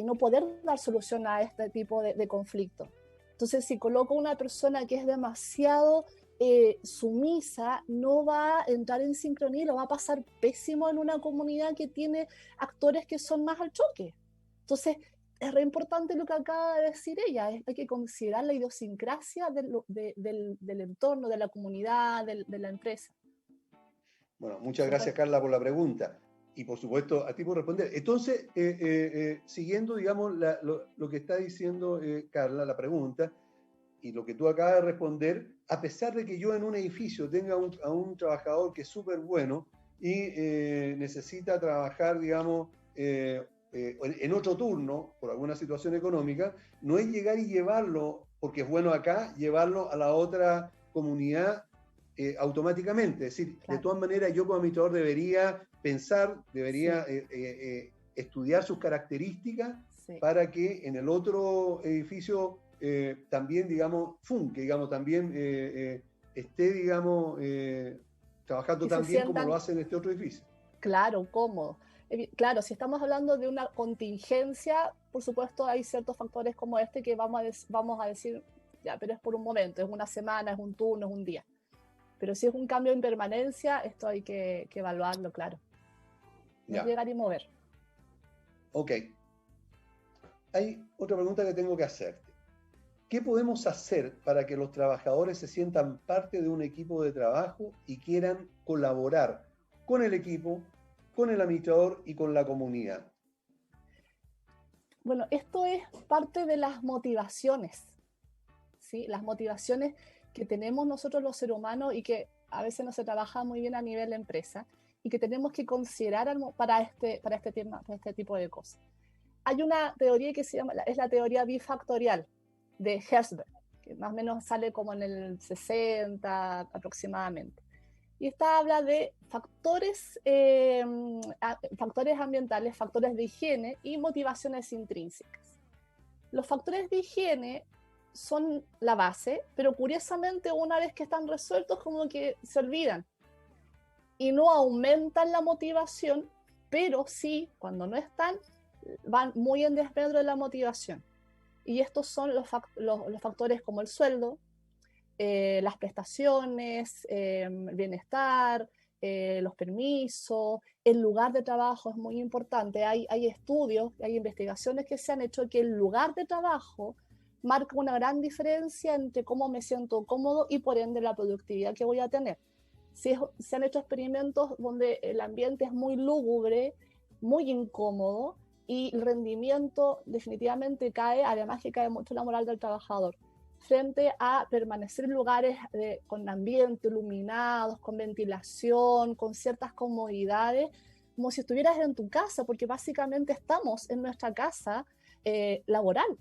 no poder dar solución a este tipo de conflicto. Entonces, si coloco una persona que es demasiado sumisa, no va a entrar en sincronía y lo va a pasar pésimo en una comunidad que tiene actores que son más al choque. Entonces, es re importante lo que acaba de decir ella, hay que considerar la idiosincrasia del entorno, de la comunidad, de la empresa. Bueno, muchas gracias, Carla, por la pregunta. Y por supuesto, a ti por responder. Entonces, siguiendo, digamos, lo que está diciendo Carla, la pregunta, y lo que tú acabas de responder, a pesar de que yo en un edificio tenga a un trabajador que es súper bueno y necesita trabajar, digamos, en otro turno, por alguna situación económica, no es llegar y llevarlo, porque es bueno acá, llevarlo a la otra comunidad automáticamente. Es decir, claro, de todas maneras, yo como administrador debería pensar, debería estudiar sus características para que en el otro edificio también, digamos, funque, digamos, también esté, digamos, trabajando tan bien como lo hace en este otro edificio. Claro, cómodo. Claro, si estamos hablando de una contingencia, por supuesto hay ciertos factores como este que vamos a decir, ya, pero es por un momento, es una semana, es un turno, es un día. Pero si es un cambio en permanencia, esto hay que evaluarlo, claro. No es llegar y mover. Ok. Hay otra pregunta que tengo que hacerte. ¿Qué podemos hacer para que los trabajadores se sientan parte de un equipo de trabajo y quieran colaborar con el equipo, con el administrador y con la comunidad? Bueno, esto es parte de las motivaciones, ¿sí? Las motivaciones que tenemos nosotros los seres humanos y que a veces no se trabaja muy bien a nivel de empresa y que tenemos que considerar para este tipo de cosas. Hay una teoría que se llama, es la teoría bifactorial de Herzberg, que más o menos sale como en el 60 aproximadamente. Y esta habla de factores ambientales, factores de higiene y motivaciones intrínsecas. Los factores de higiene son la base, pero curiosamente una vez que están resueltos como que se olvidan y no aumentan la motivación, pero sí, cuando no están, van muy en desmedro de la motivación. Y estos son los factores como el sueldo, las prestaciones, el bienestar, los permisos, el lugar de trabajo es muy importante. Hay estudios, hay investigaciones que se han hecho que el lugar de trabajo marca una gran diferencia entre cómo me siento cómodo y por ende la productividad que voy a tener. Se han hecho experimentos donde el ambiente es muy lúgubre, muy incómodo y el rendimiento definitivamente cae, además que cae mucho la moral del trabajador, frente a permanecer en lugares con ambiente iluminados, con ventilación, con ciertas comodidades, como si estuvieras en tu casa, porque básicamente estamos en nuestra casa laboral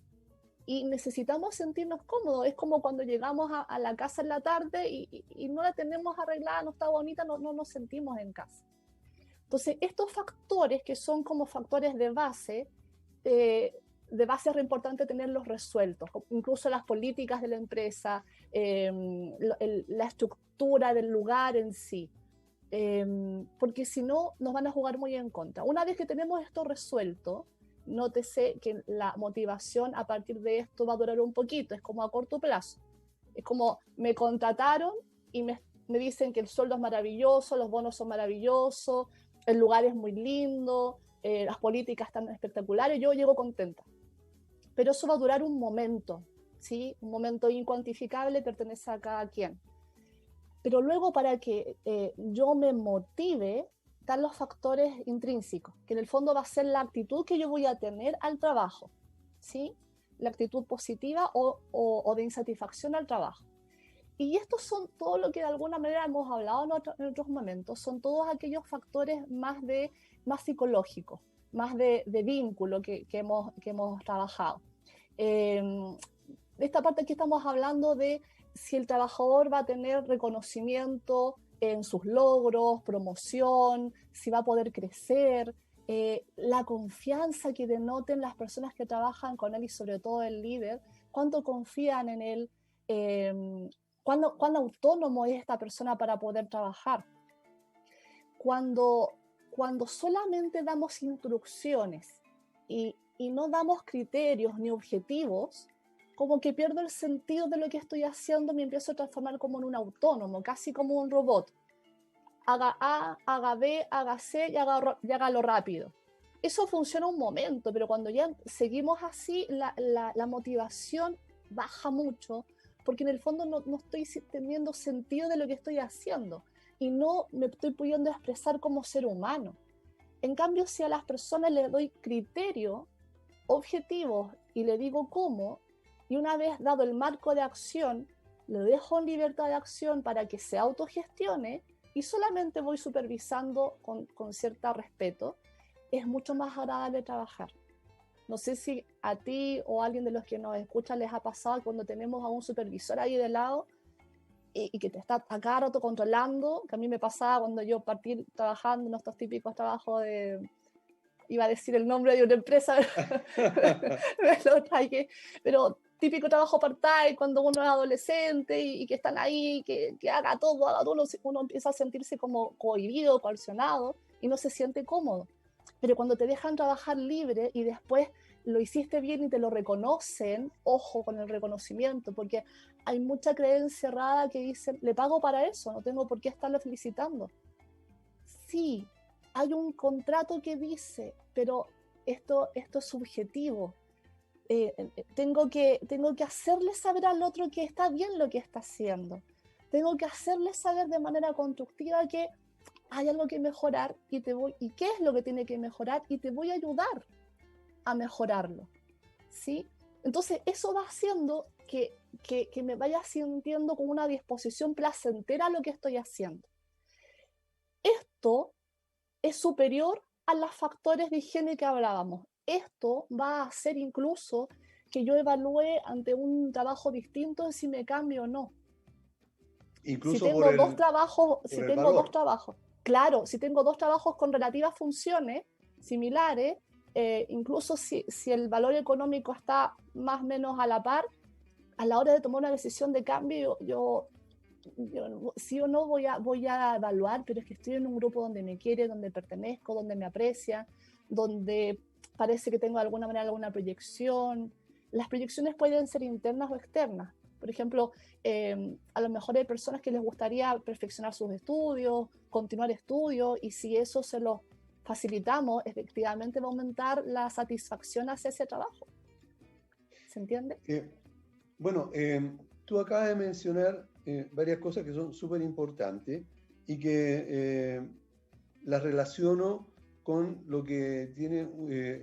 y necesitamos sentirnos cómodos. Es como cuando llegamos a la casa en la tarde y no la tenemos arreglada, no está bonita, no nos sentimos en casa. Entonces, estos factores que son como factores de base es re importante tenerlos resueltos, incluso las políticas de la empresa, la estructura del lugar en sí, porque si no nos van a jugar muy en contra. Una vez que tenemos esto resuelto, nótese que la motivación a partir de esto va a durar un poquito, es como a corto plazo. Es como me contrataron y me dicen que el sueldo es maravilloso, los bonos son maravillosos, el lugar es muy lindo, las políticas están espectaculares, yo llego contenta. Pero eso va a durar un momento, ¿sí? Un momento incuantificable, pertenece a cada quien. Pero luego para que yo me motive, están los factores intrínsecos, que en el fondo va a ser la actitud que yo voy a tener al trabajo, ¿sí? La actitud positiva o de insatisfacción al trabajo. Y estos son todo lo que de alguna manera hemos hablado en otros momentos, son todos aquellos factores más psicológicos, más de vínculo que hemos trabajado. Esta parte aquí estamos hablando de si el trabajador va a tener reconocimiento en sus logros, promoción, si va a poder crecer, la confianza que denoten las personas que trabajan con él y sobre todo el líder, cuánto confían en él, cuán autónomo es esta persona para poder trabajar. Cuando solamente damos instrucciones y no damos criterios ni objetivos, como que pierdo el sentido de lo que estoy haciendo, me empiezo a transformar como en un autónomo, casi como un robot. Haga A, haga B, haga C y hágalo rápido. Eso funciona un momento, pero cuando ya seguimos así, la motivación baja mucho, porque en el fondo no estoy teniendo sentido de lo que estoy haciendo y no me estoy pudiendo expresar como ser humano. En cambio, si a las personas les doy criterios, objetivos y le digo cómo, y una vez dado el marco de acción, lo dejo en libertad de acción para que se autogestione y solamente voy supervisando con cierto respeto, es mucho más agradable trabajar. No sé si a ti o a alguien de los que nos escucha les ha pasado cuando tenemos a un supervisor ahí de lado y que te está a cada rato controlando, que a mí me pasaba cuando yo partí trabajando en estos típicos trabajos de, iba a decir el nombre de una empresa, me lo tragué, pero típico trabajo part-time cuando uno es adolescente y que están ahí, que haga todo, uno empieza a sentirse como cohibido, coercionado y no se siente cómodo. Pero cuando te dejan trabajar libre y después lo hiciste bien y te lo reconocen, ojo con el reconocimiento, porque hay mucha creencia errada que dice, le pago para eso, no tengo por qué estarlo felicitando. Sí, hay un contrato que dice, pero esto es subjetivo. Tengo que hacerle saber al otro que está bien lo que está haciendo. Tengo que hacerle saber de manera constructiva que hay algo que mejorar y qué es lo que tiene que mejorar y te voy a ayudar a mejorarlo, ¿sí? Entonces eso va haciendo que me vaya sintiendo con una disposición placentera a lo que estoy haciendo. Esto es superior a los factores de higiene que hablábamos. Esto va a hacer incluso que yo evalúe ante un trabajo distinto si me cambio o no. Incluso si tengo dos trabajos, claro, si tengo dos trabajos con relativas funciones similares, incluso si el valor económico está más o menos a la par, a la hora de tomar una decisión de cambio, yo sí o no voy a evaluar, pero es que estoy en un grupo donde me quiere, donde pertenezco, donde me aprecia, donde parece que tengo de alguna manera alguna proyección. Las proyecciones pueden ser internas o externas. Por ejemplo, a lo mejor hay personas que les gustaría perfeccionar sus estudios, continuar estudios, y si eso se lo facilitamos, efectivamente va a aumentar la satisfacción hacia ese trabajo. ¿Se entiende? Bueno, tú acabas de mencionar varias cosas que son súper importantes y que las relaciono con lo que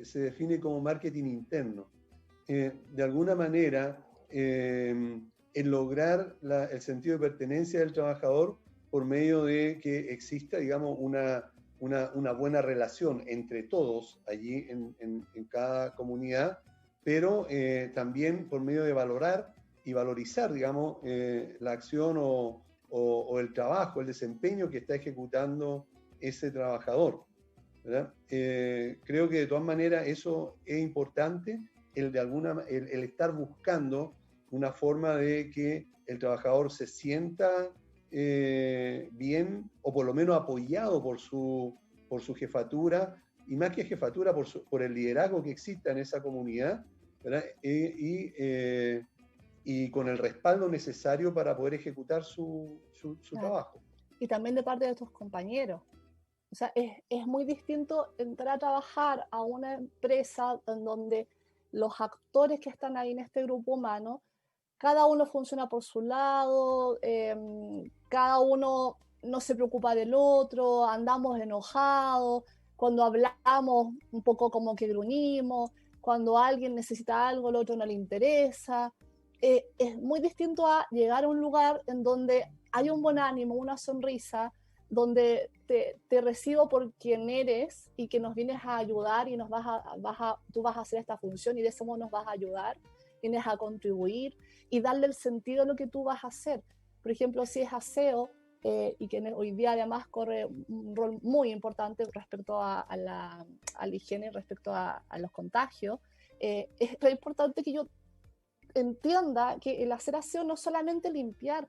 se define como marketing interno. De alguna manera, el lograr el sentido de pertenencia del trabajador por medio de que exista, digamos, una buena relación entre todos allí en cada comunidad, pero también por medio de valorar y valorizar, digamos, la acción o el trabajo, el desempeño que está ejecutando ese trabajador, ¿verdad? Creo que de todas maneras eso es importante, el estar buscando una forma de que el trabajador se sienta bien o por lo menos apoyado por su jefatura, y más que jefatura, por el liderazgo que exista en esa comunidad, ¿verdad? Y con el respaldo necesario para poder ejecutar su trabajo. Y también de parte de tus compañeros. O sea, es muy distinto entrar a trabajar a una empresa en donde los actores que están ahí en este grupo humano, cada uno funciona por su lado, cada uno no se preocupa del otro, andamos enojados, cuando hablamos un poco como que gruñimos, cuando alguien necesita algo, el otro no le interesa. Es muy distinto a llegar a un lugar en donde hay un buen ánimo, una sonrisa, donde te recibo por quien eres y que nos vienes a ayudar y tú vas a hacer esta función y de ese modo nos vas a ayudar, vienes a contribuir y darle el sentido a lo que tú vas a hacer. Por ejemplo, si es aseo, y que hoy día además corre un rol muy importante respecto a la higiene, respecto a los contagios, es re importante que yo entienda que el hacer aseo no es solamente limpiar,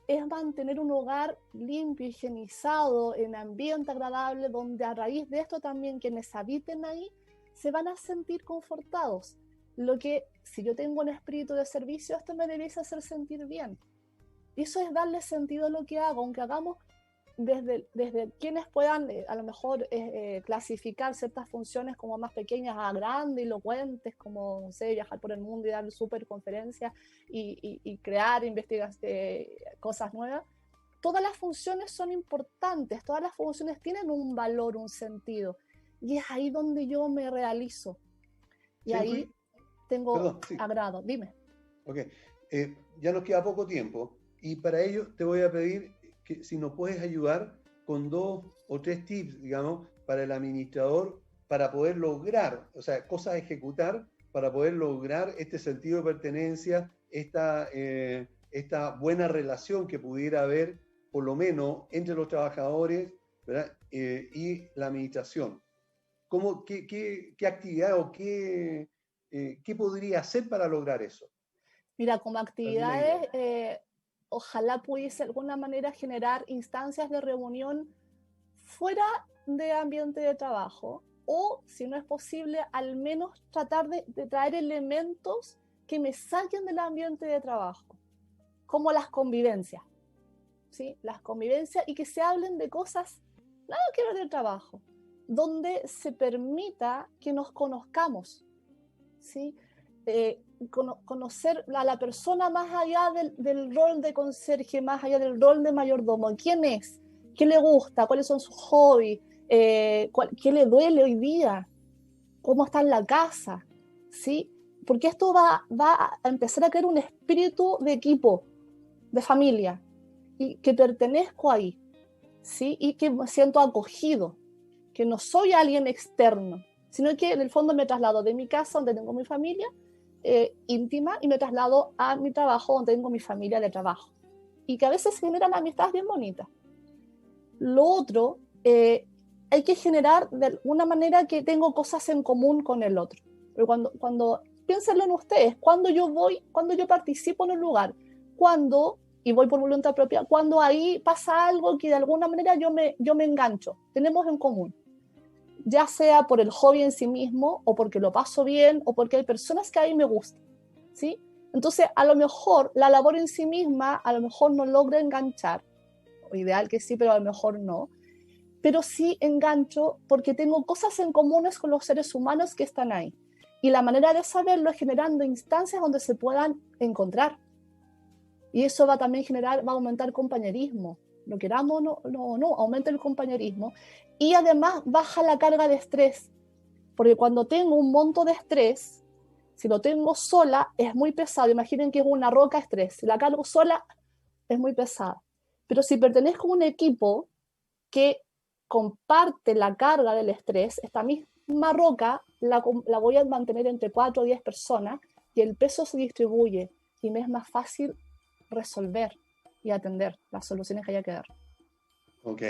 es mantener un hogar limpio, higienizado, en ambiente agradable, donde a raíz de esto también quienes habiten ahí se van a sentir confortados. Lo que, si yo tengo un espíritu de servicio, esto me debiese hacer sentir bien. Y eso es darle sentido a lo que hago, aunque hagamos desde quienes puedan a lo mejor clasificar ciertas funciones como más pequeñas a grandes, elocuentes, como, no sé, viajar por el mundo y dar súper conferencias y crear, investigar cosas nuevas. Todas las funciones son importantes, todas las funciones tienen un valor, un sentido, y es ahí donde yo me realizo. Y sí, ahí tengo agrado. Dime. Ok, ya nos queda poco tiempo, y para ello te voy a pedir que si nos puedes ayudar con 2 o 3 tips, digamos, para el administrador para poder lograr, o sea, cosas a ejecutar para poder lograr este sentido de pertenencia, esta buena relación que pudiera haber, por lo menos, entre los trabajadores, ¿verdad? Y la administración. ¿Qué actividad o qué podría hacer para lograr eso? Mira, como actividades, ojalá pudiese de alguna manera generar instancias de reunión fuera de ambiente de trabajo, o si no es posible, al menos tratar de traer elementos que me saquen del ambiente de trabajo, como las convivencias, ¿sí? Las convivencias, y que se hablen de cosas nada que ver del trabajo, donde se permita que nos conozcamos, ¿sí? Conocer a la persona más allá del rol de conserje, más allá del rol de mayordomo. ¿Quién es? ¿Qué le gusta? ¿Cuáles son sus hobbies? ¿Qué le duele hoy día? ¿Cómo está en la casa? ¿Sí? Porque esto va a empezar a crear un espíritu de equipo, de familia, y que pertenezco ahí, ¿sí? Y que me siento acogido, que no soy alguien externo, sino que en el fondo me traslado de mi casa, donde tengo mi familia íntima, y me traslado a mi trabajo, donde tengo mi familia de trabajo. Y que a veces se generan amistades bien bonitas. Lo otro, hay que generar de alguna manera que tengo cosas en común con el otro. Pero cuando piénsenlo en ustedes, cuando yo participo en un lugar, y voy por voluntad propia, cuando ahí pasa algo que de alguna manera yo me engancho, tenemos en común, ya sea por el hobby en sí mismo, o porque lo paso bien, o porque hay personas que a mí me gustan, ¿sí? Entonces, a lo mejor la labor en sí misma, a lo mejor no logra enganchar, o ideal que sí, pero a lo mejor no, pero sí engancho porque tengo cosas en comunes con los seres humanos que están ahí. Y la manera de saberlo es generando instancias donde se puedan encontrar. Y eso va también va a aumentar compañerismo. Lo queramos o no, aumenta el compañerismo. Y además baja la carga de estrés. Porque cuando tengo un monto de estrés, si lo tengo sola, es muy pesado. Imaginen que es una roca de estrés. Si la cargo sola, es muy pesada. Pero si pertenezco a un equipo que comparte la carga del estrés, esta misma roca la voy a mantener entre 4 o 10 personas, y el peso se distribuye y me es más fácil resolver y atender las soluciones que haya que dar. Ok,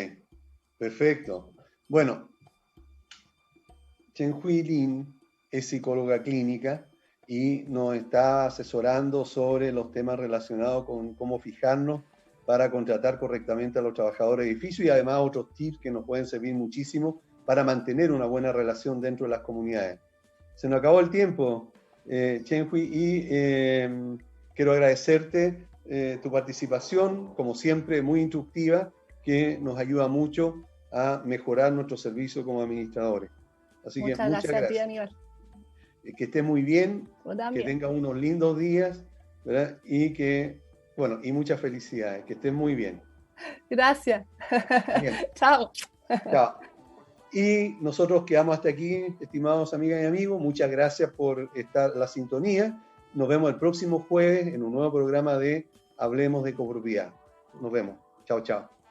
perfecto. Bueno, Chen-Hui Lin es psicóloga clínica y nos está asesorando sobre los temas relacionados con cómo fijarnos para contratar correctamente a los trabajadores de edificio, y además otros tips que nos pueden servir muchísimo para mantener una buena relación dentro de las comunidades. Se nos acabó el tiempo, Chen-Hui, y quiero agradecerte tu participación, como siempre, muy instructiva, que nos ayuda mucho a mejorar nuestro servicio como administradores. Así muchas que muchas gracias. A ti, Aníbal. Que estés muy bien, que tengas unos lindos días, ¿verdad? Y muchas felicidades, que estés muy bien. Gracias. Bien. Chao. Chao. Y nosotros quedamos hasta aquí, estimados amigas y amigos. Muchas gracias por estar la sintonía. Nos vemos el próximo jueves en un nuevo programa de Hablemos de Copropiedad. Nos vemos. Chao, chao.